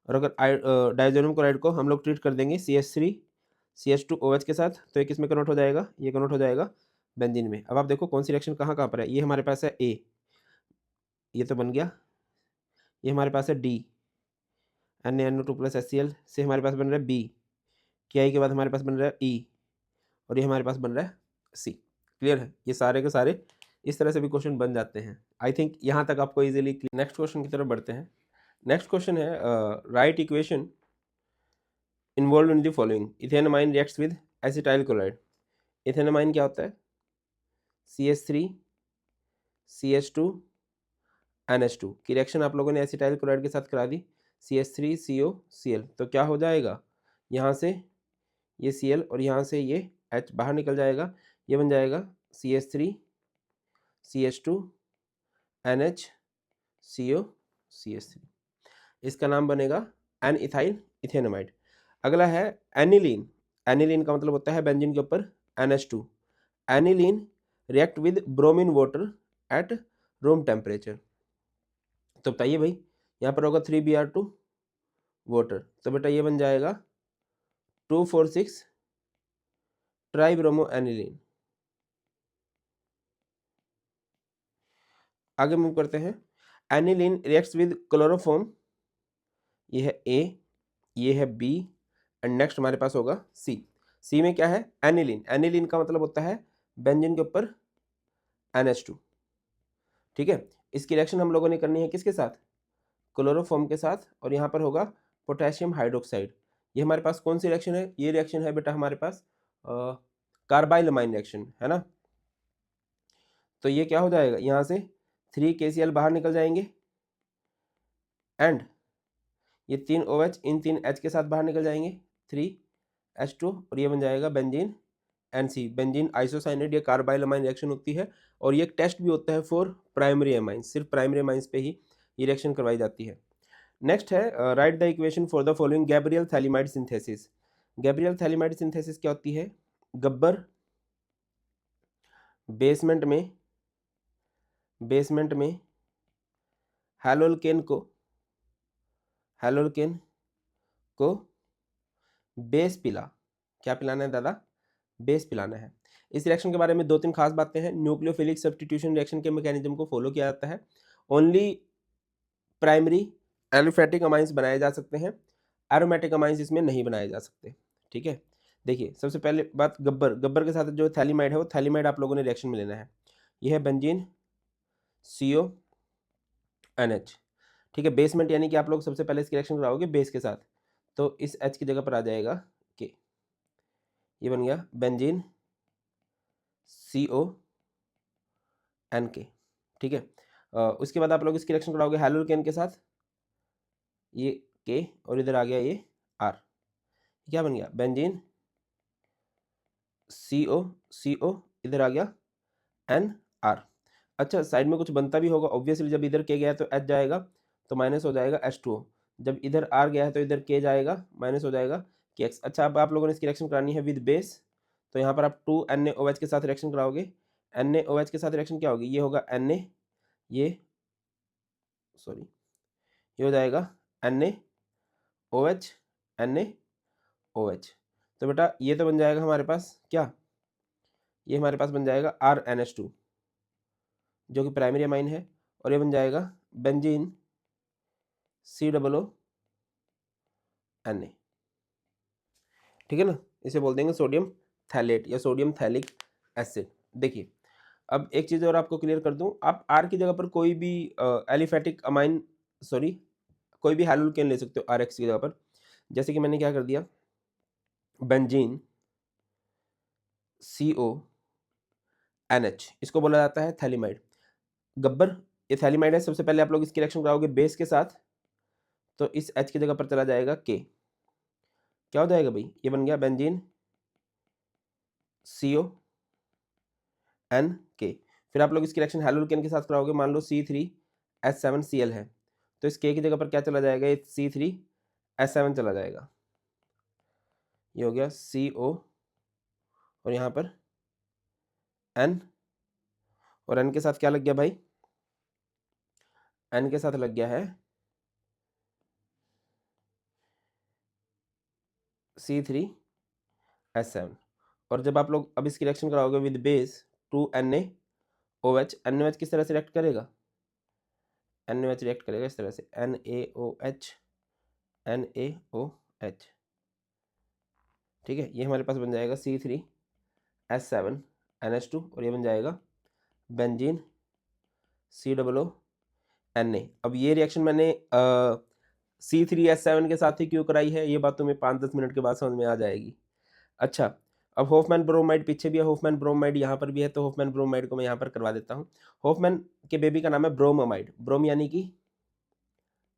और अगर डायजोनियम क्लोराइड को हम लोग ट्रीट कर देंगे CH3CH2OH के साथ, तो ये किस में कन्वर्ट हो जाएगा? ये कन्वर्ट हो जाएगा बेंजीन में। अब आप देखो कौन सी रिएक्शन कहाँ कहाँ पर है। ये हमारे पास है A, ये तो बन गया। ये हमारे पास है D, NaNO2 प्लस HCl से हमारे पास बन रहा है B, Ki के बाद हमारे पास बन रहा है E, और ये हमारे पास बन रहा है C। क्लियर है? ये सारे के सारे इस तरह से भी क्वेश्चन बन जाते हैं। आई थिंक यहाँ तक आपको इजीली। नेक्स्ट क्वेश्चन की तरफ बढ़ते हैं। नेक्स्ट क्वेश्चन है right equation involve in the following. Ethanamine reacts with acetyl chloride. Ethanamine क्या होता है? CH3CH2NH2 की रिएक्शन आप लोगों ने एसिटाइल क्लोराइड के साथ करा दी, CH3COCl, तो क्या हो जाएगा? यहाँ से ये Cl और यहाँ से ये H बाहर निकल जाएगा, ये बन जाएगा CH3CH2NH COCH3। इसका नाम बनेगा एन इथाइल इथेनमाइड। अगला है एनिलीन। एनिलीन का मतलब होता है बेंजीन के ऊपर NH2। Aniline react with bromine water at room temperature. तो बताइए भाई, यहाँ पर होगा 3Br2 वाटर, तो बेटा ये बन जाएगा 2,4,6 ट्राइब्रोमो एनिलीन। आगे मूव करते हैं। Aniline reacts with chloroform. ये है A, ये है B, एंड नेक्स्ट हमारे पास होगा C। C में क्या है? एनिलीन। एनिलीन का मतलब होता है बेंजीन के ऊपर NH2। ठीक है, इसकी रिएक्शन हम लोगों ने करनी है किसके साथ? क्लोरोफॉर्म के साथ, और यहाँ पर होगा पोटेशियम हाइड्रोक्साइड। ये हमारे पास कौन सी रिएक्शन है? ये रिएक्शन है बेटा हमारे पास कार्बाइलमाइन रिएक्शन है ना। तो ये क्या हो जाएगा? यहाँ से 3KCl बाहर निकल जाएंगे, एंड ये 3 OH इन 3 H के साथ बाहर निकल जाएंगे, 3H2, और ये बन जाएगा बेंजीन NC, बेंजीन आइसोसाइनेट। ये कार्बाइल अमाइन रिएक्शन होती है और ये एक टेस्ट भी होता है फॉर प्राइमरी अमाइंस, सिर्फ प्राइमरी अमाइंस पे ही ये रिएक्शन करवाई जाती है। नेक्स्ट है right the equation for the following Gabriel phthalimide synthesis. Gabriel phthalimide synthesis क्या होती है? गब्बर बेसमेंट में हैलोल्केन को बेस पिला, क्या पिलाना है दादा? बेस पिलाना है। इस रिएक्शन के बारे में 2-3 खास बातें हैं। न्यूक्लियोफिलिक सब्स्टिट्यूशन रिएक्शन के मैकेनिज्म को फॉलो किया जाता है। ओनली प्राइमरी एलिफेटिक अमाइंस बनाए जा सकते हैं, एरोमेटिक अमाइंस इसमें नहीं बनाए जा सकते। ठीक है, देखिए सबसे पहले बात, गब्बर के साथ जो थैलिमाइड है वो थैलिमाइड आप लोगों ने रिएक्शन में लेना है। यह है बेंजीन CONH। ठीक है, बेसमेंट यानी कि आप लोग सबसे पहले इसकी रिएक्शन कराओगे बेस के साथ, तो इस H की जगह पर आ जाएगा K, ये बन गया बेंजीन CONK। ठीक है, उसके बाद आप लोग इसकी रिएक्शन कराओगे हैलोल्केन के साथ, ये K और इधर आ गया ये R, क्या बन गया? बेंजीन CO इधर आ गया NR। अच्छा, साइड में कुछ बनता भी होगा ऑब्वियसली, जब इधर K गया तो H जाएगा तो माइनस हो जाएगा H2O, जब इधर R गया है तो इधर K जाएगा, माइनस हो जाएगा KX। अच्छा, अब आप लोगों ने इसकी रिएक्शन करानी है विद बेस, तो यहाँ पर आप 2NaOH के साथ रिएक्शन कराओगे। NaOH के साथ रिएक्शन क्या होगी? ये होगा Na, ये हो जाएगा NaOH NaOH। तो बेटा ये तो बन जाएगा हमारे पास क्या? ये हमारे पास बन जाएगा RNH2 जो कि प्राइमरी अमाइन है, और ये बन जाएगा बेंजीन COONA। ठीक है ना, इसे बोल देंगे सोडियम थैलेट या सोडियम थैलिक एसिड। देखिए अब एक चीज़ और आपको क्लियर कर दूं, आप R की जगह पर कोई भी एलिफेटिक अमाइन कोई भी हैलोल्केन ले सकते हो RX की जगह पर। जैसे कि मैंने क्या कर दिया, बेंजीन CONH, इसको बोला जाता है थैलिमाइड। गब्बर ये थैलिमाइड है। सबसे पहले आप लोग इसकी रिएक्शन कराओगे बेस के साथ, तो इस H की जगह पर चला जाएगा K, क्या हो जाएगा भाई? ये बन गया बेंजीन CONK। फिर आप लोग इसकी रिएक्शन हैलोल्केन के साथ कराओगे, मान लो C3H7Cl है, तो इस K की जगह पर क्या चला जाएगा? ये C3H7 चला जाएगा, ये हो गया CO, और यहाँ पर N, और N के साथ क्या लग गया भाई? N के साथ लग गया है C3H7। और जब आप लोग अब इसकी रिएक्शन कराओगे विद बेस 2NaOH, NaOH किस तरह से रिएक्ट करेगा? NaOH रिएक्ट करेगा इस तरह से, NaOH NaOH। ठीक है, ये हमारे पास बन जाएगा C3H7NH2, और ये बन जाएगा बेंजीन COONA। अब ये रिएक्शन मैंने C3H7 के साथ ही क्यों कराई है, ये बात तुम्हें 5-10 मिनट के बाद समझ में आ जाएगी। अच्छा, अब होफमैन ब्रोमाइड पीछे भी है, होफमैन ब्रोमाइड यहाँ पर भी है, तो होफमैन ब्रोमाइड को मैं यहाँ पर करवा देता हूँ। होफमैन के बेबी का नाम है ब्रोमाइड। ब्रोम यानी कि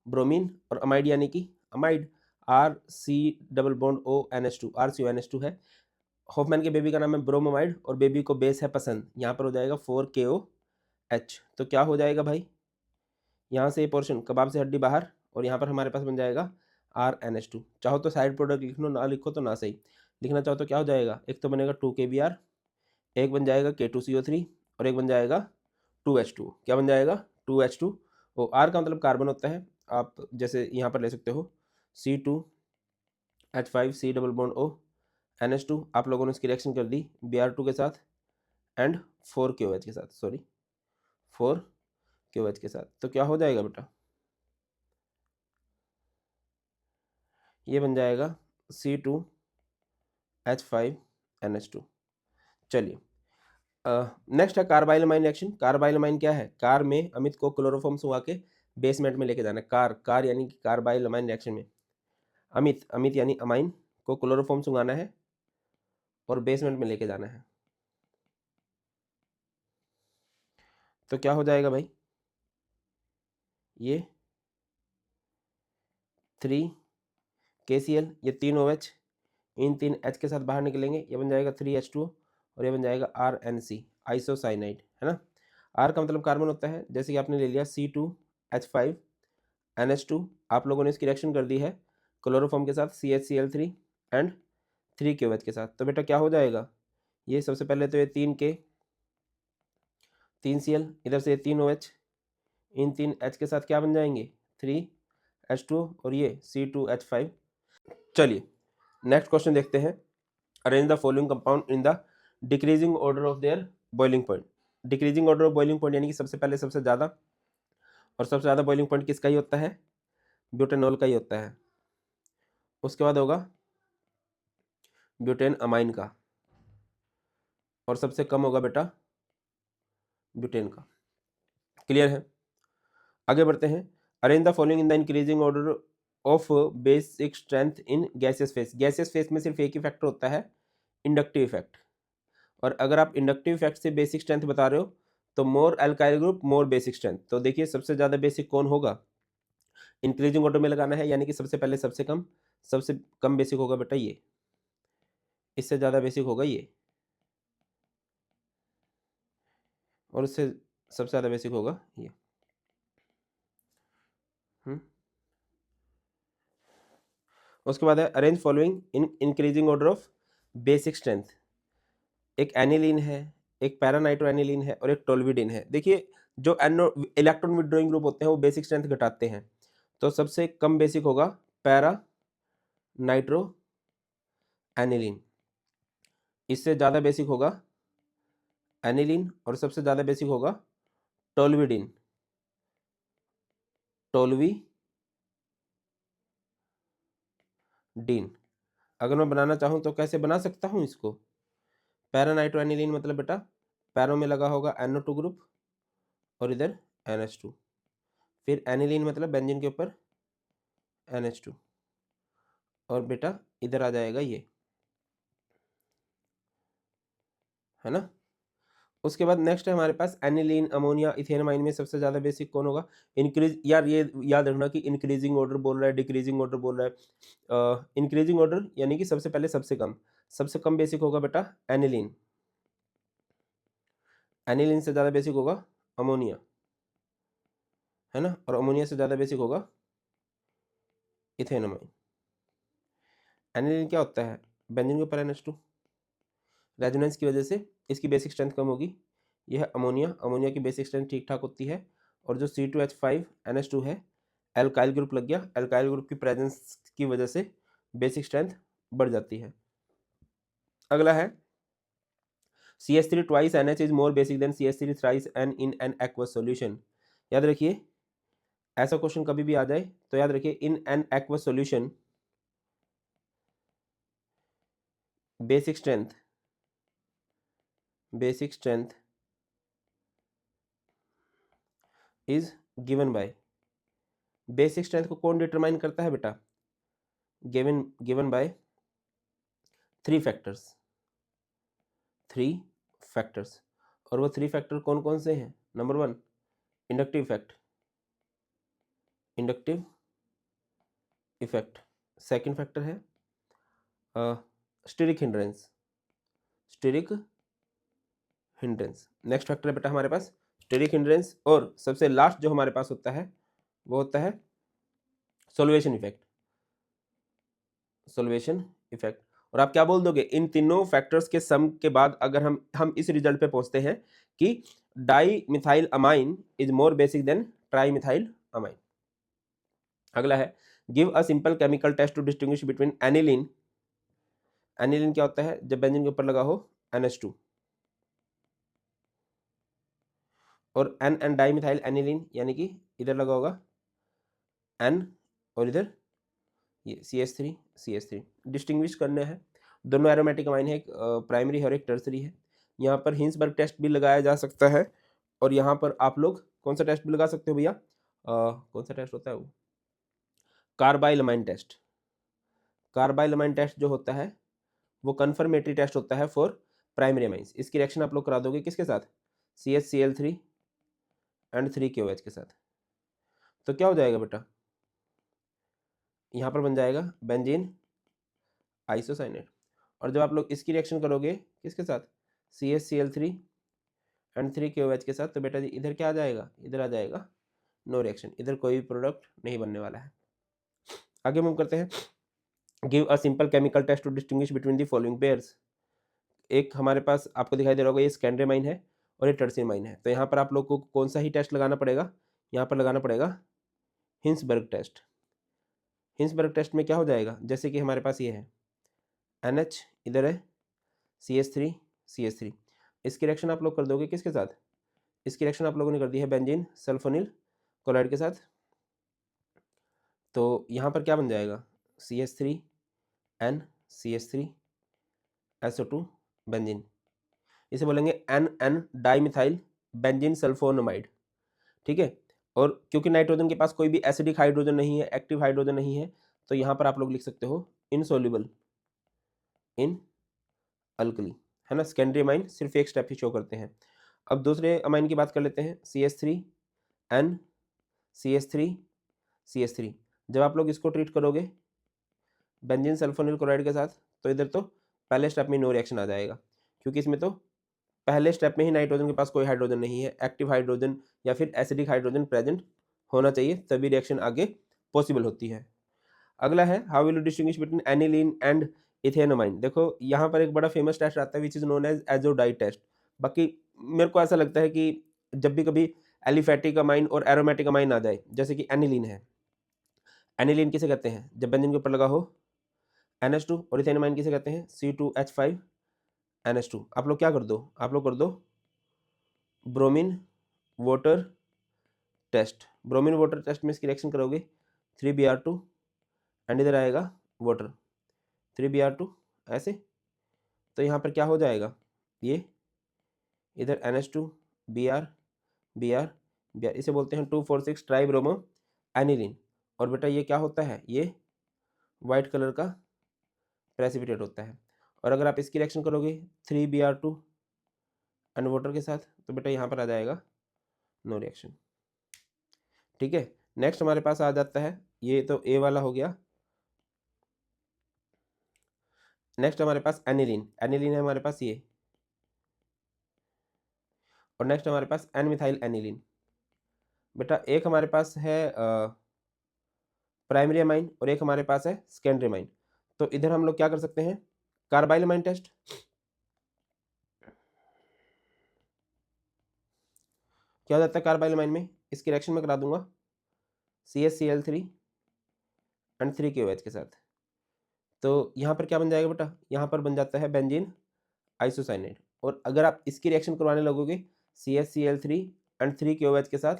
ब्रोमीन, और अमाइड यानी कि अमाइड, RC≡ONH2, RCONH2 है। होफमैन के बेबी का नाम है ब्रोमाइड, और बेबी को बेस है पसंद, यहाँ पर हो जाएगा 4KOH। तो क्या हो जाएगा भाई? यहाँ से ये पोर्शन कबाब से हड्डी बाहर, और यहाँ पर हमारे पास बन जाएगा RNH2। चाहो तो साइड प्रोडक्ट लिख लो, ना लिखो तो ना सही। लिखना चाहो तो क्या हो जाएगा? एक तो बनेगा 2KBr, एक बन जाएगा K2CO3, और एक बन जाएगा 2H2। क्या बन जाएगा? 2H2। और R का मतलब कार्बन होता है, आप जैसे यहाँ पर ले सकते हो C2H5C≡O NH2। आप लोगों ने इसकी रिएक्शन कर दी Br2 के साथ एंड 4KOH के साथ, 4KOH के साथ, तो क्या हो जाएगा बेटा? ये बन जाएगा C2H5NH2। चलिए नेक्स्ट है कार्बाइलमाइन रिएक्शन। कार्बाइलमाइन क्या है? कार में अमित को क्लोरोफॉर्म सुंघा के बेसमेंट में लेके जाना है। कार यानी कि कार्बाइलमाइन रिएक्शन में अमित यानी अमाइन को क्लोरोफॉर्म सुंघाना है और बेसमेंट में लेके जाना है। तो क्या हो जाएगा भाई? ये 3KCl, ये 3OH, इन 3H के साथ बाहर निकलेंगे, ये बन जाएगा 3H2O और ये बन जाएगा RNC, आइसोसाइनाइड, है ना। R का मतलब कार्बन होता है, जैसे कि आपने ले लिया C2H5NH2, आप लोगों ने इसकी रिएक्शन कर दी है क्लोरोफॉर्म के साथ CHCl3 एंड 3KOH के साथ, तो बेटा क्या हो जाएगा, ये सबसे पहले तो ये 3K 3Cl, इधर से 3OH, इन 3H के साथ क्या बन जाएंगे 3H2O और ये C2H5। चलिए नेक्स्ट क्वेश्चन देखते हैं। Arrange the following compound in the decreasing order of there boiling point. Decreasing order of boiling point यानी कि सबसे पहले सबसे ज़्यादा, और सबसे ज़्यादा बॉइलिंग पॉइंट किसका ही होता है, ब्यूटेनॉल का ही होता है। उसके बाद होगा ब्यूटेन अमाइन का, और सबसे कम होगा बेटा ब्यूटेन का। क्लियर है, आगे बढ़ते हैं। Arrange the following in the increasing order of basic strength in gaseous face. Gaseous face में सिर्फ एक ही फैक्टर होता है, इंडक्टिव इफेक्ट, और अगर आप इंडक्टिव इफेक्ट से बेसिक स्ट्रेंथ बता रहे हो तो more alkyl group more basic strength. तो देखिए सबसे ज़्यादा बेसिक कौन होगा, इंक्रीजिंग ऑर्डर में लगाना है, यानी कि सबसे पहले सबसे कम बेसिक होगा बेटा ये, इससे ज़्यादा बेसिक होगा ये, और उससे सबसे ज़्यादा बेसिक होगा ये। उसके बाद है arrange following in increasing order of basic strength. एक एनिलीन है, एक पैरानाइट्रो एनिलीन है और एक टोल्विडिन है। देखिए जो इलेक्ट्रॉन विड्रॉइंग ग्रुप होते हैं वो बेसिक स्ट्रेंथ घटाते हैं, तो सबसे कम बेसिक होगा पैरा नाइट्रो एनिलीन, इससे ज़्यादा बेसिक होगा एनिलीन, और सबसे ज़्यादा बेसिक होगा टोल्विडिन, टोल्विडीन। अगर मैं बनाना चाहूँ तो कैसे बना सकता हूँ इसको, पैरानाइट्रो एनिलीन मतलब बेटा पैरों में लगा होगा NO2 ग्रुप और इधर NH2, फिर एनिलीन मतलब बेंजीन के ऊपर NH2, और बेटा इधर आ जाएगा ये, है ना। उसके बाद नेक्स्ट है हमारे पास एनिलीन, अमोनिया, इथेनमाइन में सबसे ज़्यादा बेसिक कौन होगा, इंक्रीज। यार ये याद रखना कि इंक्रीजिंग ऑर्डर बोल रहा है, डिक्रीजिंग ऑर्डर बोल रहा है। इंक्रीजिंग ऑर्डर यानी कि सबसे पहले सबसे कम बेसिक होगा बेटा एनिलीन, एनिलीन से ज़्यादा बेसिक होगा अमोनिया, है ना, और अमोनिया से ज़्यादा बेसिक होगा इथेनमाइन। एनिलीन क्या होता है, बेंजीन के ऊपर NH2, रेजोनेंस की वजह से इसकी बेसिक स्ट्रेंथ कम होगी। यह है अमोनिया, अमोनिया की बेसिक स्ट्रेंथ ठीक ठाक होती है, और जो C2H5NH2 है एल्काइल ग्रुप लग गया, एल्काइल ग्रुप की प्रेजेंस की वजह से बेसिक स्ट्रेंथ बढ़ जाती है। अगला है CH3 twice NH is more basic than CH3 thrice N in an aqueous solution। याद रखिए ऐसा क्वेश्चन कभी भी आ जाए तो याद रखिए in an aqueous solution basic strength is given by, basic strength को कौन डिटरमाइन करता है बेटा, गिवन बाय थ्री फैक्टर्स, और वो थ्री फैक्टर कौन कौन से हैं, number 1 inductive effect, second factor है स्टेरिक हिंड्रेंस, नेक्स्ट फैक्टर है बेटा हमारे पास स्टेरिक हिंड्रेंस, और सबसे लास्ट जो हमारे पास होता है वो होता है सोल्वेशन इफेक्ट। और आप क्या बोल दोगे, इन तीनों फैक्टर्स के सम के बाद अगर हम इस रिजल्ट पे पहुंचते हैं कि dimethyl amine is more basic than trimethyl amine. अगला है give a simple chemical test to distinguish between aniline. Aniline क्या होता है, जब बेंजीन के ऊपर लगा हो NH2, और एन डाई मिथाइल एनिलीन यानी कि इधर लगा होगा N और इधर ये CH3 डिस्टिंग्विश करने हैं। दोनों एरोमेटिक अमाइन है, एक प्राइमरी है और एक टर्सरी है। यहाँ पर हिंसबर्ग टेस्ट भी लगाया जा सकता है, और यहाँ पर आप लोग कौन सा टेस्ट भी लगा सकते हो भैया, कौन सा टेस्ट होता है वो, कार्बाइल अमाइन टेस्ट जो होता है वो कन्फर्मेटरी टेस्ट होता है फॉर प्राइमरी अमाइंस। इसकी रिएक्शन आप लोग करा दोगे किसके साथ, CHCl3 एंड 3KOH के साथ। तो क्या हो जाएगा बेटा, यहाँ पर बन जाएगा बेंजीन आइसोसाइनेट। और जब आप लोग इसकी रिएक्शन करोगे किसके साथ, CaCl3 एंड 3KOH के साथ, तो बेटा जी इधर क्या आ जाएगा, इधर आ जाएगा नो रिएक्शन, इधर कोई भी प्रोडक्ट नहीं बनने वाला है। आगे मूव करते हैं। Give a simple chemical test to distinguish between the following pairs. एक हमारे पास आपको दिखाई दे रहा होगा, ये स्कैंड्रेमाइन है और ये टर्सिमाइन है। तो यहाँ पर आप लोग को कौन सा ही टेस्ट लगाना पड़ेगा, यहाँ पर लगाना पड़ेगा हिंसबर्ग टेस्ट। हिंसबर्ग टेस्ट में क्या हो जाएगा, जैसे कि हमारे पास ये है NH, इधर है CH3 इसकी रिएक्शन आप लोग कर दोगे किसके साथ, इसकी रिएक्शन आप लोगों ने कर दी है बेंजीन सल्फोनिल क्लोराइड के साथ। तो यहाँ पर क्या बन जाएगा, CH3N CH3SO2 बेंजीन, इसे बोलेंगे NN डाइमिथाइल बेंजीन सल्फोनामाइड। ठीक है, और क्योंकि नाइट्रोजन के पास कोई भी एसिडिक हाइड्रोजन नहीं है, एक्टिव हाइड्रोजन नहीं है, तो यहाँ पर आप लोग लिख सकते हो इनसोल्युबल इन अल्कली, है ना। सेकेंडरी अमाइन सिर्फ एक स्टेप ही शो करते हैं। अब दूसरे अमाइन की बात कर लेते हैं, CH3N CH3 जब आप लोग इसको ट्रीट करोगे बेंजीन सल्फोनिल क्लोराइड के साथ, तो इधर तो पहले स्टेप में नो रिएक्शन आ जाएगा, क्योंकि इसमें तो पहले स्टेप में ही नाइट्रोजन के पास कोई हाइड्रोजन नहीं है, एक्टिव हाइड्रोजन या फिर एसिडिक हाइड्रोजन प्रेजेंट होना चाहिए, तभी रिएक्शन आगे पॉसिबल होती है। अगला है how will you distinguish between aniline and ethanamine. देखो यहाँ पर एक बड़ा फेमस टेस्ट आता है which is known as azo dye test. बाकी मेरे को ऐसा लगता है कि जब भी कभी एलिफेटिक अमाइन और एरोमेटिक अमाइन आ जाए, जैसे कि एनिलीन है, एनिलीन किसे कहते हैं, जब बेंजीन के ऊपर लगा हो NH2, और इथेनोमाइन किसे कहते हैं, C2H5NH2। आप लोग क्या कर दो, आप लोग कर दो bromine water test. Bromine water test में इसकी रिएक्शन करोगे 3Br2 एंड इधर आएगा वाटर 3Br2 ऐसे, तो यहाँ पर क्या हो जाएगा, ये इधर NH2 Br Br Br, इसे बोलते हैं 2,4,6 ट्राइब्रोमो एनिलीन। और बेटा ये क्या होता है, ये वाइट कलर का प्रेसिपिटेट होता है। और अगर आप इसकी रिएक्शन करोगे 3Br2 एंड वाटर के साथ, तो बेटा यहाँ पर आ जाएगा नो रिएक्शन। ठीक है, नेक्स्ट हमारे पास आ जाता है, ये तो ए वाला हो गया। नेक्स्ट हमारे पास एनिलीन, एनिलीन है हमारे पास ये, और नेक्स्ट हमारे पास एन मिथाइल एनिलीन। बेटा एक हमारे पास है प्राइमरी अमाइन और एक हमारे पास है सेकेंडरी अमाइन। तो इधर हम लोग क्या कर सकते हैं, कार्बाइल अमाइन टेस्ट। क्या हो जाता है कार्बाइल अमाइन में, इसकी रिएक्शन में करा दूंगा CaCl3 एंड 3KOH के साथ। तो यहाँ पर क्या बन जाएगा बेटा, यहाँ पर बन जाता है बेंजीन आइसोसाइनेट। और अगर आप इसकी रिएक्शन करवाने लगोगे CaCl3 एंड 3KOH के साथ,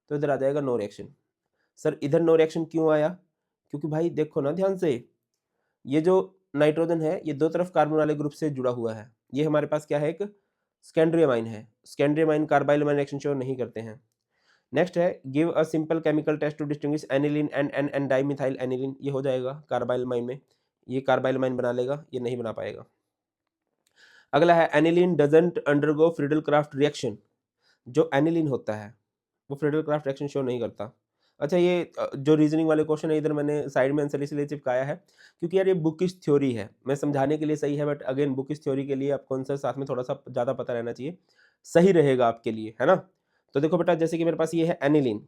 तो इधर आ जाएगा नो रिएक्शन। सर इधर नो रिएक्शन क्यों आया, क्योंकि भाई देखो ना ध्यान से, ये जो नाइट्रोजन है ये दो तरफ कार्बन वाले ग्रुप से जुड़ा हुआ है, ये हमारे पास क्या है, एक सेकेंडरी अमाइन है। Secondary amine carbylamine reaction show नहीं करते हैं। नेक्स्ट है give a simple chemical test to distinguish aniline and N dimethyl aniline. ये हो जाएगा कार्बाइल अमाइन में, ये कार्बाइल अमाइन बना लेगा, ये नहीं बना पाएगा। अगला है aniline doesn't undergo Friedel Crafts reaction. जो एनिलीन होता है वो फ्रीडल क्राफ्ट रिएक्शन शो नहीं करता। अच्छा ये जो रीजनिंग वाले क्वेश्चन है इधर मैंने साइड में आंसर इसलिए चिपकाया है क्योंकि यार ये बुकिश थ्योरी है, मैं समझाने के लिए सही है, बट अगेन बुकिश थ्योरी के लिए आपको आंसर साथ में थोड़ा सा ज़्यादा पता रहना चाहिए, सही रहेगा आपके लिए, है ना। तो देखो बेटा जैसे कि मेरे पास ये है aniline,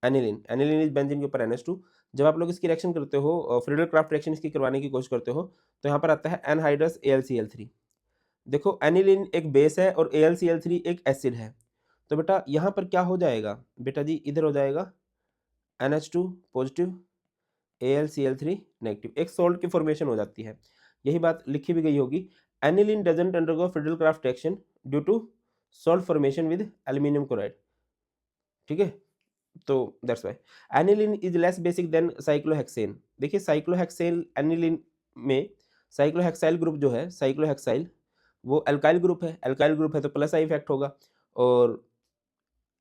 aniline aniline is benzene के ऊपर NH2। जब आप लोग इसकी रिएक्शन करते हो, फ्रीडल क्राफ्ट रिएक्शन इसकी करवाने की कोशिश करते हो, तो यहाँ पर आता है एनहाइड्रस AlCl3। देखो एनिलीन एक बेस है और AlCl3 एक एसिड है, तो बेटा यहाँ पर क्या हो जाएगा, बेटा जी इधर हो जाएगा NH2 पॉजिटिव AlCl3 नेगेटिव, एक सोल्ट की फॉर्मेशन हो जाती है। यही बात लिखी भी गई होगी, aniline doesn't undergo Friedel Crafts reaction due to salt formation with aluminium chloride. ठीक है, तो that's why aniline is less basic than cyclohexane. देखिए साइक्लोहेक्सेन एनिलीन में साइक्लोहेक्साइल ग्रुप जो है, साइक्लोहेक्साइल वो अल्काइल ग्रुप है, अल्काइल ग्रुप है तो प्लस आई इफेक्ट होगा, और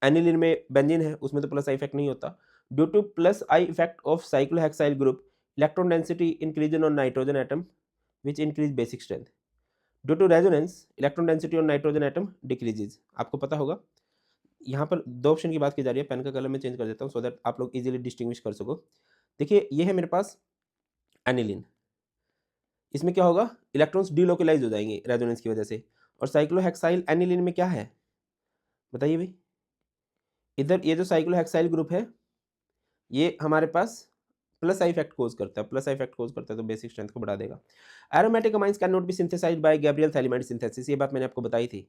एनिलीन में बेंजीन है उसमें तो प्लस आई इफेक्ट नहीं होता। Due to plus I effect of cyclohexyl group electron density increase on nitrogen atom which increase basic strength. Due to resonance electron density on nitrogen atom decreases. आपको पता होगा यहाँ पर 2 ऑप्शन की बात की जा रही है, पेन का कलर मैं चेंज कर देता हूँ सो दैट आप लोग इजीली डिस्टिंग्विश कर सको। देखिए ये है मेरे पास एनिलीन, इसमें क्या होगा, इलेक्ट्रॉन्स डीलोकलाइज हो जाएंगे रेजोनेंस की वजह से। और साइक्लोहेक्साइल एनिलीन में क्या है बताइए भाई, इधर ये जो साइक्लोहेक्साइल ग्रुप है ये हमारे पास प्लस आई इफेक्ट कोज करता है, प्लस आई इफेक्ट कोज करता है तो बेसिक स्ट्रेंथ को बढ़ा देगा। Aromatic amines can not be synthesised by Gabriel phthalimide synthesis, ये बात मैंने आपको बताई थी।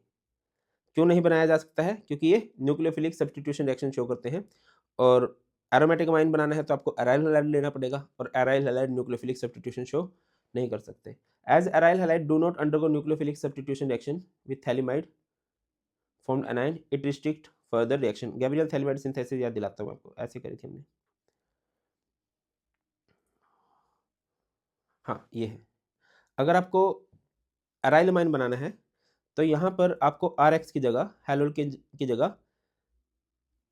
क्यों नहीं बनाया जा सकता है, क्योंकि ये न्यूक्लियोफिलिक सब्स्टिट्यूशन रिएक्शन शो करते हैं, और एरोमेटिक अमाइन बनाना है तो आपको एराइल हैलाइड लेना पड़ेगा, और aryl halide nucleophilic substitution show नहीं कर सकते। As aryl halide do not undergo nucleophilic substitution reaction with phthalimide formed anion, it restrict further reaction. Gabriel phthalimide synthesis याद दिलाता हूँ आपको, ऐसे करी थी हमने। हाँ ये है, अगर आपको एराइल अमाइन बनाना है तो यहाँ पर आपको आर एक्स की जगह हैलोल की जगह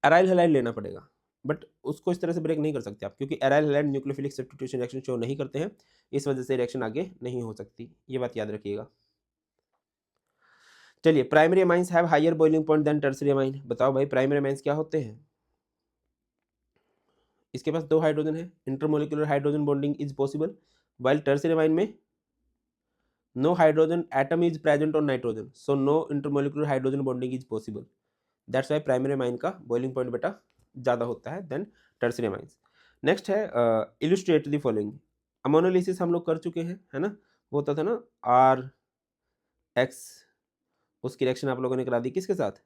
एराइल हैलाइड लेना पड़ेगा, बट उसको इस तरह से ब्रेक नहीं कर सकते आप, क्योंकि aryl halide nucleophilic substitution reaction show नहीं करते हैं, इस वजह से रिएक्शन आगे नहीं हो सकती, ये बात याद रखिएगा। चलिए, primary amines have higher boiling point than tertiary amine. बताओ भाई प्राइमरी अमाइंस क्या होते हैं, इसके पास 2 हाइड्रोजन है, intermolecular hydrogen bonding is possible, while tertiary amine में no hydrogen atom is present on nitrogen, so no intermolecular hydrogen bonding is possible, that's why primary amine का boiling point बेटा ज़्यादा होता है देन टर्सरी अमाइंस। नेक्स्ट है illustrate the following. Ammonolysis हम लोग कर चुके हैं, है ना, वो होता था ना आर एक्स, उसकी रिएक्शन आप लोगों ने करा दी किसके साथ,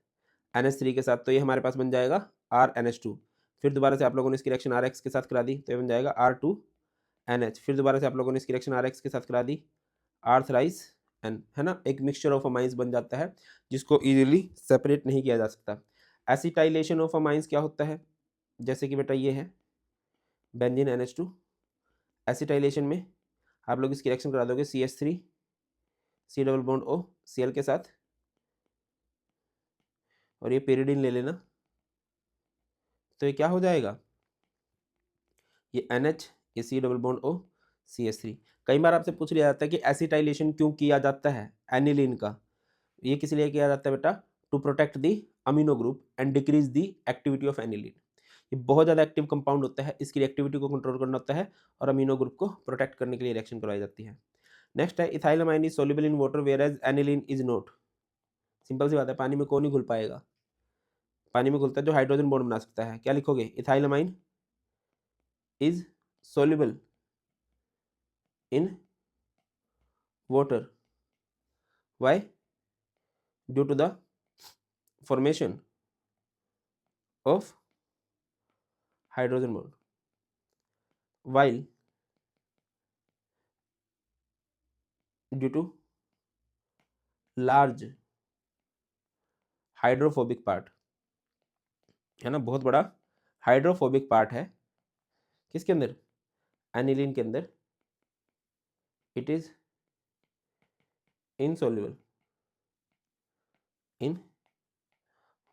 NH3 के साथ, तो ये हमारे पास बन जाएगा RNH2। फिर दोबारा से आप लोगों ने इसकी रिएक्शन RX के साथ करा दी तो ये बन जाएगा R2NH। फिर दोबारा से आप लोगों ने इसकी रिएक्शन RX के साथ करा दी R थ्राइस N, है ना, एक मिक्सचर ऑफ अमाइंस बन जाता है जिसको इजीली सेपरेट नहीं किया जा सकता। एसिटाइलेशन ऑफ अमाइंस क्या होता है, जैसे कि बेटा ये है बेंजीन NH2, एसिटाइलेशन में आप लोग इसकी रिएक्शन करा दोगे CH3 C double bond O Cl के साथ, और ये पेरिडीन ले लेना, तो ये क्या हो जाएगा, ये NH, ये C double bond O CH3। कई बार आपसे पूछ लिया जाता है कि एसिटाइलेशन क्यों किया जाता है एनिलीन का, ये किस लिए किया जाता है बेटा, to protect the amino group and decrease the activity of aniline. ये बहुत ज़्यादा एक्टिव कंपाउंड होता है, इसकी एक्टिविटी को कंट्रोल करना होता है और अमीनो ग्रुप को प्रोटेक्ट करने के लिए रिएक्शन करवाई जाती है। नेक्स्ट है ethylamine is soluble in water whereas aniline is not. Simple सी बात है, पानी में कौन नहीं घुल पाएगा, पानी में घुलता है जो हाइड्रोजन बॉन्ड बना सकता है। क्या लिखोगे, ethylamine is soluble in water, why, due to the formation of hydrogen bond, while due to large hydrophobic part, है ना, बहुत बड़ा हाइड्रोफोबिक पार्ट है किसके अंदर, एनिलीन के अंदर, it is insoluble in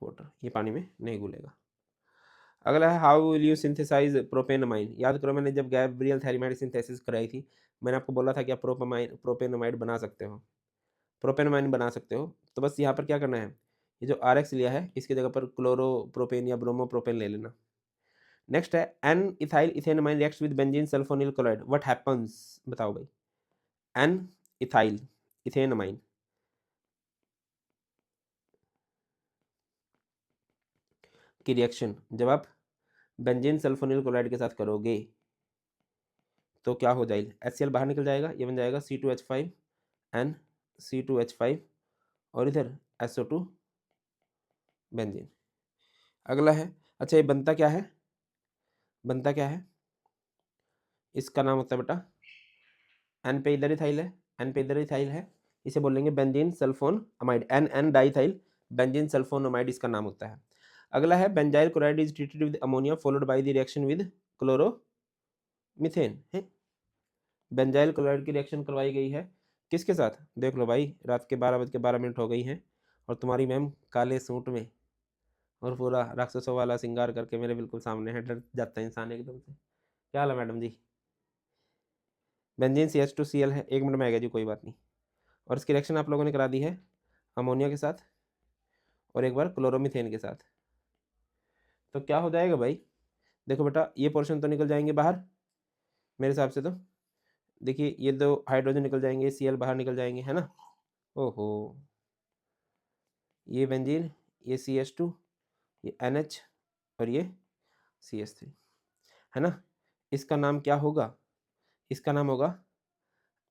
water, ये पानी में नहीं घुलेगा। अगला है हाउ विल यू सिंथेसाइज प्रोपेनमाइन। याद करो मैंने जब गैब्रियल थैलिमाइड सिंथेसिस कराई थी मैंने आपको बोला था कि आप प्रोपेनमाइड बना सकते हो, प्रोपेनमाइन बना सकते हो। तो बस यहाँ पर क्या करना है, ये जो RX लिया है इसकी जगह पर क्लोरोप्रोपेन या ब्रोमोप्रोपेन ले लेना। नेक्स्ट है N ethyl ethanamine reacts with benzene sulphonyl chloride, what happens, बताओ भाई, एन इथाइल इथेनमाइन की रिएक्शन जब आप बेंजीन सल्फोनिल क्लोराइड के साथ करोगे तो क्या हो जाएगा, HCl बाहर निकल जाएगा, ये बन जाएगा C2H5 एन C2H5 और इधर SO2 बेंजीन। अगला है, अच्छा ये बनता क्या है, बनता क्या है, इसका नाम होता है बेटा एन पे इधर इथाइल है, एन पे इधर इथाइल है, इसे बोलेंगे benzene sulphonamide, N diethyl benzene sulphonamide इसका नाम होता है। अगला है benzyl chloride is treated with ammonia followed by the reaction with chloromethane है। बेंजाइल क्लोराइड की रिएक्शन करवाई गई है किसके साथ, देख लो भाई रात के 12:12 हो गई हैं और तुम्हारी मैम काले सूट में और पूरा राक्षसों वाला श्रृंगार करके मेरे बिल्कुल सामने है, डर जाता है इंसान एकदम से। क्या हाल है मैडम जी, बेंजीन CH2Cl है, 1 मिनट में आएगा जी, कोई बात नहीं। और इसकी रिएक्शन आप लोगों ने करा दी है अमोनिया के साथ और एक बार क्लोरोमीथेन के साथ। तो क्या हो जाएगा भाई, देखो बेटा ये पोर्शन तो निकल जाएंगे बाहर मेरे हिसाब से, तो देखिए ये दो हाइड्रोजन निकल जाएंगे, Cl बाहर निकल जाएंगे, है ना। ओहो, ये बेंजीन, ये CH2, ये NH और ये CH3, है ना। इसका नाम क्या होगा, इसका नाम होगा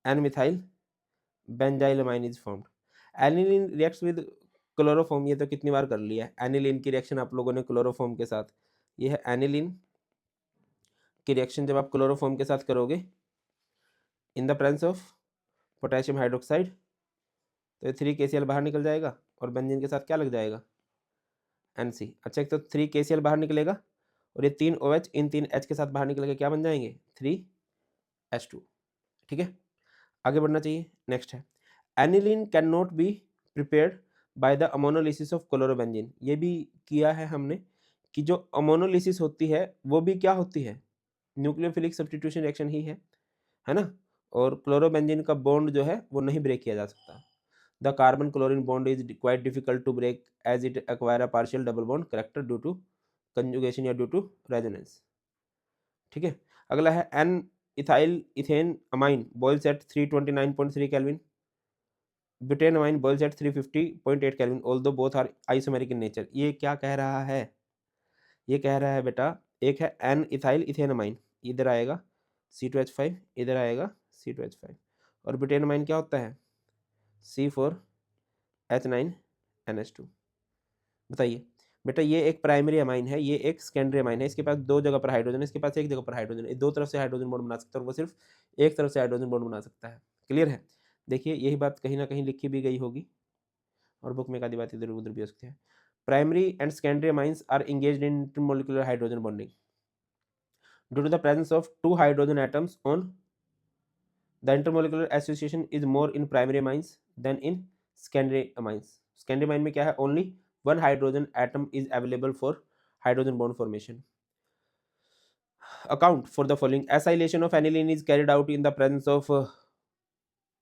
N methyl benzylamine is formed. Aniline reacts with chloroform, ये तो कितनी बार कर लिया है, एनिलीन की रिएक्शन आप लोगों ने क्लोरोफॉर्म के साथ, ये है एनिलीन की रिएक्शन जब आप क्लोरोफॉर्म के साथ करोगे इन the presence of potassium hydroxide, तो ये 3 KCl बाहर निकल जाएगा और बेंजीन के साथ क्या लग जाएगा, NC। अच्छा, एक तो 3 KCl बाहर निकलेगा और ये 3 OH इन 3 H के साथ बाहर निकल के क्या बन जाएंगे, 3H2। ठीक है, आगे बढ़ना चाहिए। नेक्स्ट है aniline can not be prepared by the ammonolysis of chlorobenzene. ये भी किया है हमने कि जो अमोनोलिसिस होती है वो भी क्या होती है, न्यूक्लियोफिलिक सब्स्टिट्यूशन रिएक्शन ही है ना। और क्लोरोबेंजीन का बॉन्ड जो है वो नहीं ब्रेक किया जा सकता। The carbon chlorine bond is quite difficult to break as it acquire a partial double bond character due to conjugation या ड्यू टू रेजोनेंस। ठीक है, अगला है N ethyl ethanamine boils at 329.3 kelvin, butanamine boils at 350.8 kelvin although both are isomeric in nature. ये क्या कह रहा है, ये कह रहा है बेटा, एक है एन इथाइल इथेन अमाइन, इधर आएगा C2H5, इधर आएगा C2H5, और ब्यूटेन अमाइन क्या होता है, C4H9NH2। बताइए बेटा, ये एक प्राइमरी अमाइन है, ये एक सेकेंडरी अमाइन है, इसके पास दो जगह पर हाइड्रोजन है, इसके पास एक जगह पर हाइड्रोजन है, दो तरफ से हाइड्रोजन बॉन्ड बना सकता है और वो सिर्फ एक तरफ से हाइड्रोजन बॉन्ड बना सकता है। क्लियर है, देखिए यही बात कहीं ना कहीं लिखी भी गई होगी और बुक में एक आधी बात इधर उधर भी हो सकती है। Primary and secondary amines are engaged in intermolecular hydrogen bonding due to the presence of two hydrogen atoms on the intermolecular association is more in primary amines than in secondary amines। secondary amine में क्या है, only one hydrogen atom is available for hydrogen bond formation। account for the following acylation of aniline is carried out in the presence of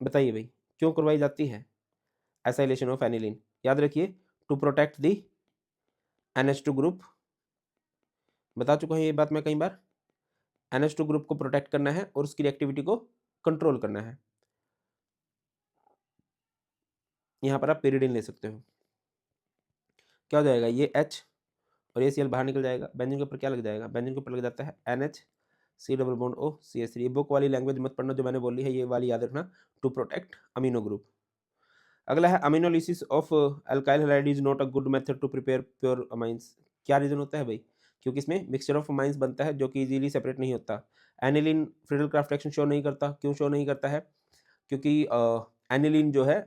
बताइए भाई क्यों करवाई जाती है acylation of aniline, याद रखिए to protect the NH2 group, बता चुका हूं ये बात मैं कई बार, NH2 ग्रुप को प्रोटेक्ट करना है और उसकी रिएक्टिविटी को कंट्रोल करना है। यहां पर आप पेरिडीन ले सकते हो, क्या हो जाएगा, ये H और ये Cl बाहर निकल जाएगा, बेंजीन के ऊपर क्या लग जाएगा, बेंजीन के ऊपर लग जाता है NH C double bond O CH3। ये बुक वाली लैंग्वेज मत पढ़ना जो मैंने बोली है, ये वाली याद रखना, टू प्रोटेक्ट अमीनो ग्रुप। अगला है aminolysis of alkyl halide is not a good method to prepare pure amines. क्या रीजन होता है भाई, क्योंकि इसमें मिक्सचर ऑफ अमाइंस बनता है जो कि इजीली सेपरेट नहीं होता। Aniline Friedel Crafts reaction show नहीं करता, क्यों शो नहीं करता है, क्योंकि एनिलीन जो है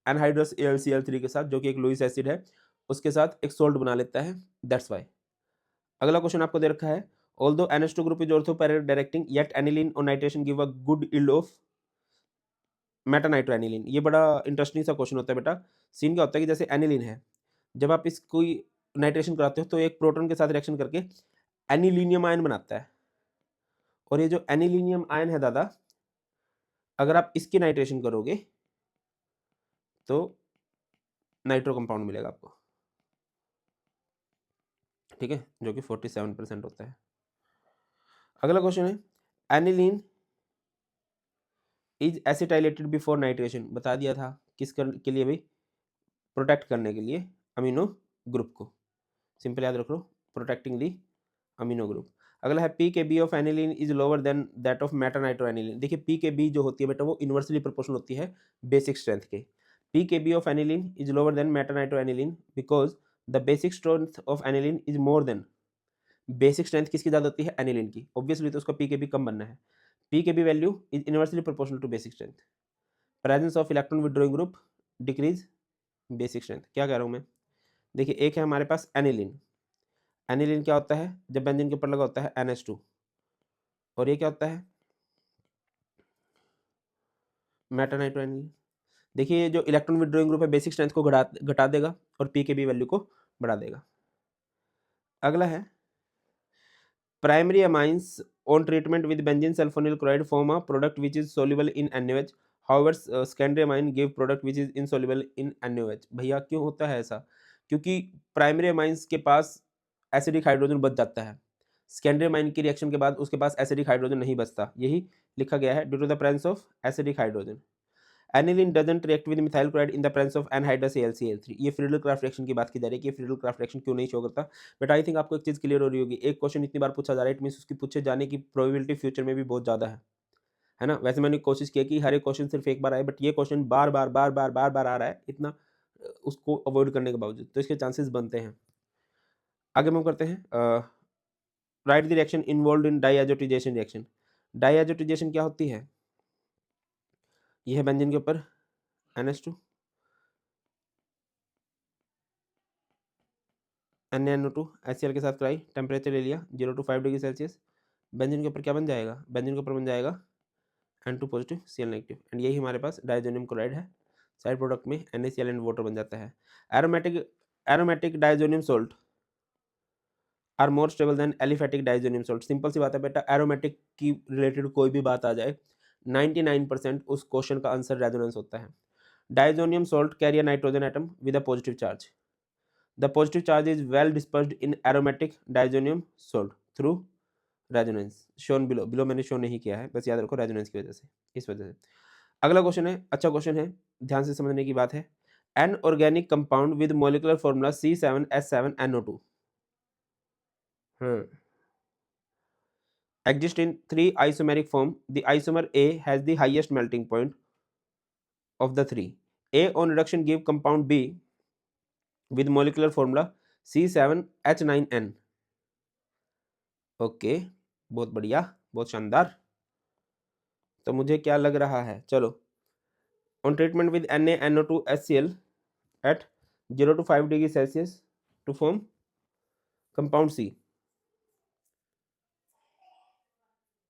एनहाइड्रस AlCl3 के साथ जो कि एक लुईस एसिड है उसके साथ एक सोल्ट बना लेता है, दैट्स वाई। अगला क्वेश्चन आपको दे रखा है although NH2 group is ortho para directing yet aniline on nitration give a good yield of meta nitroaniline. ये बड़ा इंटरेस्टिंग सा क्वेश्चन होता है बेटा। सीन क्या होता है कि जैसे एनिलीन है, जब आप इसको नाइट्रेशन कराते हो तो एक प्रोटॉन के साथ रिएक्शन करके एनिलीनियम आयन बनाता है, और ये जो एनिलीनियम आयन है दादा, अगर आप इसकी नाइट्रेशन करोगे तो नाइट्रो कंपाउंड मिलेगा आपको, ठीक है, जो कि 47% होता है। अगला क्वेश्चन है aniline is acetylated before nitration, बता दिया था किस के लिए भाई, प्रोटेक्ट करने के लिए अमीनो ग्रुप को, सिंपल याद रख लो, प्रोटेक्टिंग दी अमीनो ग्रुप। अगला है P K B of aniline is lower than that of meta nitroaniline. देखिए पी के बी जो होती है बेटा वो इनवर्सली प्रोपोर्शनल होती है बेसिक स्ट्रेंथ के। P K B of aniline is lower than meta nitroaniline because the basic strength of aniline is more than, basic strength किसकी ज़्यादा होती है, एनिलीन की, ऑब्वियसली तो उसका पी के बी कम बनना है। P K B value is inversely proportional to basic strength. Presence of electron withdrawing group decrease basic strength. क्या कह रहा हूँ मैं, देखिए एक है हमारे पास एनिलीन, एनिलीन क्या होता है जब बेंजीन के ऊपर लगा होता है NH2, और ये क्या होता है मेटानाइट्रोएनिलीन। देखिए ये जो इलेक्ट्रॉन विड्रॉइंग ग्रुप है बेसिक स्ट्रेंथ को घटा देगा और पी के बी वैल्यू को बढ़ा देगा। अगला है primary amines on treatment with benzene sulphonyl chloride form a product which is soluble in NaOH, however secondary amine give product which is insoluble in NaOH। भैया क्यों होता है ऐसा, क्योंकि प्राइमरी अमाइंस के पास एसिडिक हाइड्रोजन बच जाता है। सेकेंडरी अमाइन की रिएक्शन के बाद उसके पास एसिडिक हाइड्रोजन नहीं बचता, यही लिखा गया है due to the presence of acidic hydrogen. Aniline doesn't react with methyl chloride in the presence of anhydrous AlCl3। ये फ्रीडल क्राफ्ट रिएक्शन की बात की जा रही है कि ये फ्रीडल क्राफ्ट रिएक्शन क्यों नहीं शो करता। बट आई थिंक आपको एक चीज क्लियर हो रही होगी, एक क्वेश्चन इतनी बार पूछा जा रहा है, इट मींस उसकी पूछे जाने की प्रोबेबिलिटी फ्यूचर में भी बहुत ज्यादा है ना। वैसे मैंने कोशिश की कि हर एक क्वेश्चन सिर्फ एक बार आए, बट ये क्वेश्चन बार बार बार बार बार बार आ रहा है इतना, उसको अवॉइड करने के बावजूद, तो इसके चांसेस बनते हैं। आगे मूव करते हैं। Right the reaction involve in diazotisation reaction. Diazotisation क्या होती है? यह है बेंजीन के ऊपर NH2 NaNO2 HCl के साथ कराई, टेम्परेचर ले लिया 0 to 5 डिग्री सेल्सियस। बेंजीन के ऊपर क्या बन जाएगा? बेंजीन के ऊपर बन जाएगा N2 positive Cl negative, and यही हमारे पास डाइजोनियम क्लोराइड है। साइड प्रोडक्ट में NaCl एंड वाटर बन जाता है। Aromatic diazonium salt are more stable than aliphatic diazonium salt. Simple सी बात है बेटा, एरोमेटिक की रिलेटेड कोई भी बात आ जाए 99% उस क्वेश्चन का आंसर रेजोनेंस होता है। Diazonium salt carry a nitrogen atom with a positive charge. The positive charge is well dispersed in aromatic diazonium salt through resonance shown below. Below मैंने शो नहीं किया है, बस याद रखो रेजोनेंस की वजह से, इस वजह से। अगला क्वेश्चन है, अच्छा क्वेश्चन है, ध्यान से समझने की बात है। An organic compound with molecular formula C7H7NO2 exist in three isomeric form. The isomer A has the highest melting point of the three. A on reduction give compound B with molecular formula C7H9N. Okay, बहुत बढ़िया, बहुत शानदार। तो मुझे क्या लग रहा है, चलो, on treatment with NaNO2HCl at 0 to 5 degree Celsius to form compound C.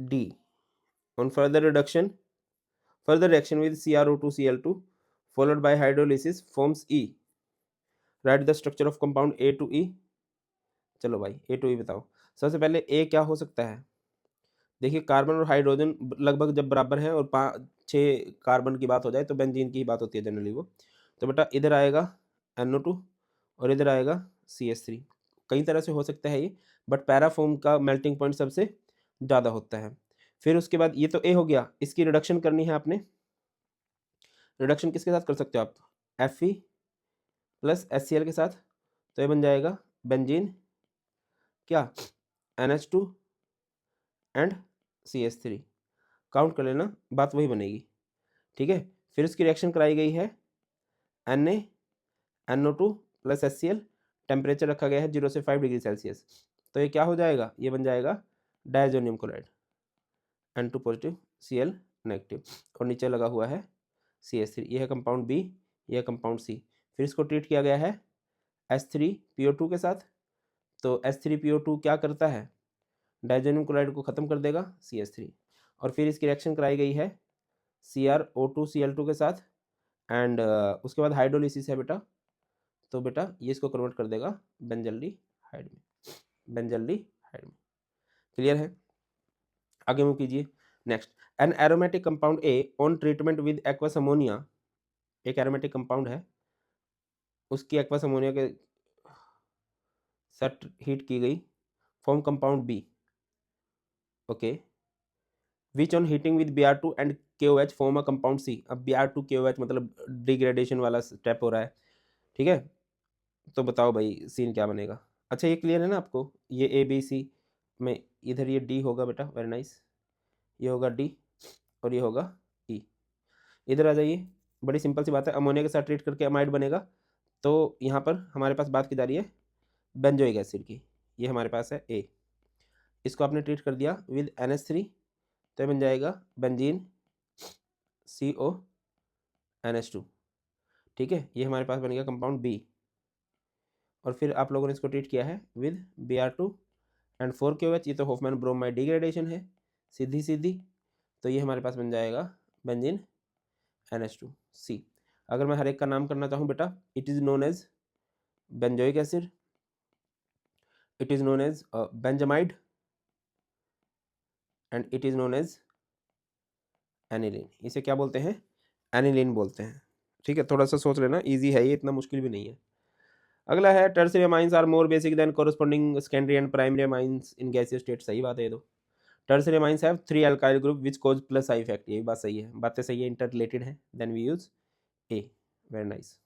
D on further reaction with CrO2Cl2 followed by hydrolysis forms E. Write the structure of compound A to E. चलो भाई A to E बताओ। सबसे पहले A क्या हो सकता है? देखिए, कार्बन और हाइड्रोजन लगभग जब बराबर है और 5-6 कार्बन की बात हो जाए तो बेंजीन की ही बात होती है जनरली वो। तो बेटा इधर आएगा NO2 और इधर आएगा CH3। कई तरह से हो सकता है ये, बट पैराफॉर्म का मेल्टिंग पॉइंट सबसे ज़्यादा होता है। फिर उसके बाद ये तो A हो गया, इसकी रिडक्शन करनी है आपने। रिडक्शन किसके साथ कर सकते हो आप? Fe प्लस HCl के साथ, तो ये बन जाएगा बेंजीन क्या? NH2 and CH3। काउंट कर लेना, बात वही बनेगी, ठीक है। फिर उसकी रिएक्शन कराई गई है NaNO2 प्लस HCl, टेम्परेचर रखा गया है 0 से 5 डिग्री सेल्सियस। तो ये क्या हो जाएगा? ये बन जाएगा diazonium chloride N2 positive Cl negative, और नीचे लगा हुआ है CH3। ये है कंपाउंड B, ये है कंपाउंड C। फिर इसको ट्रीट किया गया है H3PO2 के साथ। तो H3PO2 क्या करता है? डाइजोनियम क्लोराइड को खत्म कर देगा CH3, और फिर इसकी रिएक्शन कराई गई है CrO2Cl2 के साथ, एंड उसके बाद हाइड्रोलिसिस है बेटा। तो बेटा ये इसको कन्वर्ट कर देगा बेंजल्डिहाइड में, बेंजल्डिहाइड में। क्लियर है? आगे मूव कीजिए। Next, an aromatic compound A on treatment with aqueous ammonia. एक एरोमेटिक कंपाउंड है, उसकी एक्वस अमोनिया के साथ हीट की गई, form compound B. Okay, which on heating with Br2 and KOH form a compound C. अब Br2 KOH मतलब degradation वाला स्टेप हो रहा है, ठीक है। तो बताओ भाई सीन क्या बनेगा? अच्छा ये क्लियर है ना आपको? ये ABC में इधर ये D होगा बेटा, वेरी नाइस। ये होगा D और ये होगा E। इधर आ जाइए, बड़ी सिंपल सी बात है, अमोनिया के साथ ट्रीट करके अमाइड बनेगा। तो यहाँ पर हमारे पास बात की जा रही है बेंजोइक एसिड की। ये हमारे पास है A, इसको आपने ट्रीट कर दिया विद NH3, तो बन जाएगा बेंजीन CONH2, ठीक है। ये हमारे पास बन गया कंपाउंड B, और फिर आप लोगों ने इसको ट्रीट किया है विद Br2 एंड 4KOH। ये तो होफमैन ब्रोमाइड डिग्रेडेशन है सीधी सीधी, तो ये हमारे पास बन जाएगा बेंजीन NH2C। अगर मैं हर एक का नाम करना चाहूँ बेटा, it is known as benzoic acid, it is known as benzamide, and it is known as aniline. इसे क्या बोलते हैं? एनिलीन बोलते हैं, ठीक है। थोड़ा सा सोच लेना, इजी है ये, इतना मुश्किल भी नहीं है। अगला है tertiary amines are more basic than corresponding secondary and primary amines in gaseous state, सही बात है ये तो। Tertiary amines have 3 alkyl group which cause plus I effect, ये भी बात सही है, बातें सही है, इंटर रिलेटेड है, then we use a, very nice.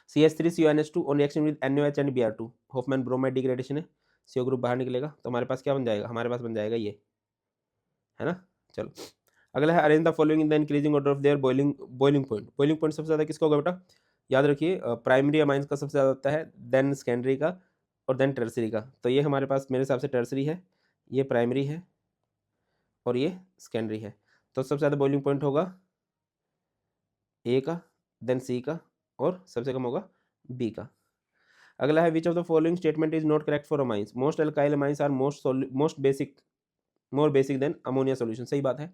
CH3CONH2 on reaction with NaOH and Br2, Hofmann bromide degradation है, CO ग्रुप बाहर निकलेगा, तो हमारे पास क्या बन जाएगा, हमारे पास बन जाएगा ये, है ना। चलो अगला है arrange the following in the increasing order of there boiling point. Boiling point सबसे ज़्यादा किसका होगा बेटा, याद रखिए प्राइमरी अमाइंस का सबसे ज़्यादा होता है, देन सेकेंडरी का, और देन टर्सरी का। तो ये हमारे पास मेरे हिसाब से टर्सरी है, ये प्राइमरी है, और ये सेकेंडरी है। तो सबसे ज़्यादा बॉइलिंग पॉइंट होगा ए का, देन सी का, और सबसे कम होगा बी का। अगला है which of the following statement is not correct for amines, most alkyl amines are more basic than ammonia solution, सही बात है,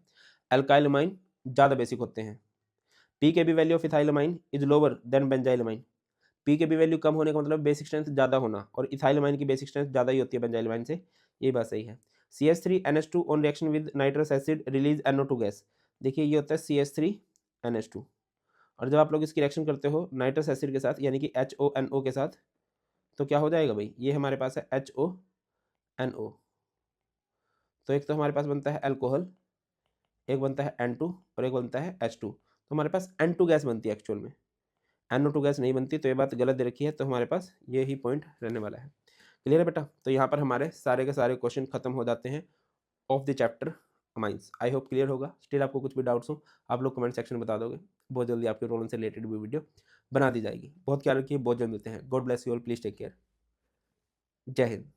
अल्काइल अमाइन ज़्यादा बेसिक होते हैं। P K B value of ethylamine is lower than benzylamine, P K B value कम होने का मतलब बेसिक स्ट्रेंथ ज़्यादा होना, और इथाइलमाइन की बेसिक स्ट्रेंथ ज़्यादा ही होती है बेंजाइलमाइन से, ये बात सही है। CH3NH2 on reaction with nitrous acid release NO2 gas, देखिए ये होता है CH3NH2, और जब आप लोग इसकी रिएक्शन करते हो नाइट्रस एसिड के साथ यानी कि HONO के साथ, तो क्या हो जाएगा भाई, ये हमारे पास है HONO, तो एक तो हमारे पास बनता है अल्कोहल, एक बनता है N2 और एक बनता है H2, तो हमारे पास N2 गैस बनती है एक्चुअल में, NO2 गैस नहीं बनती, तो ये बात गलत दे रखी है, तो हमारे पास ये ही पॉइंट रहने वाला है। क्लियर है बेटा, तो यहाँ पर हमारे सारे के सारे क्वेश्चन खत्म हो जाते हैं of the chapter mines. I hope clear होगा। स्टिल आपको कुछ भी डाउट्स हो आप लोग कमेंट सेक्शन में बता दोगे, बहुत जल्दी आपके रोल से रिलेटेड भी वीडियो बना दी जाएगी। बहुत ख्याल रखिए, बहुत जल्द मिलते हैं। God bless you all, please take care, जय हिंद।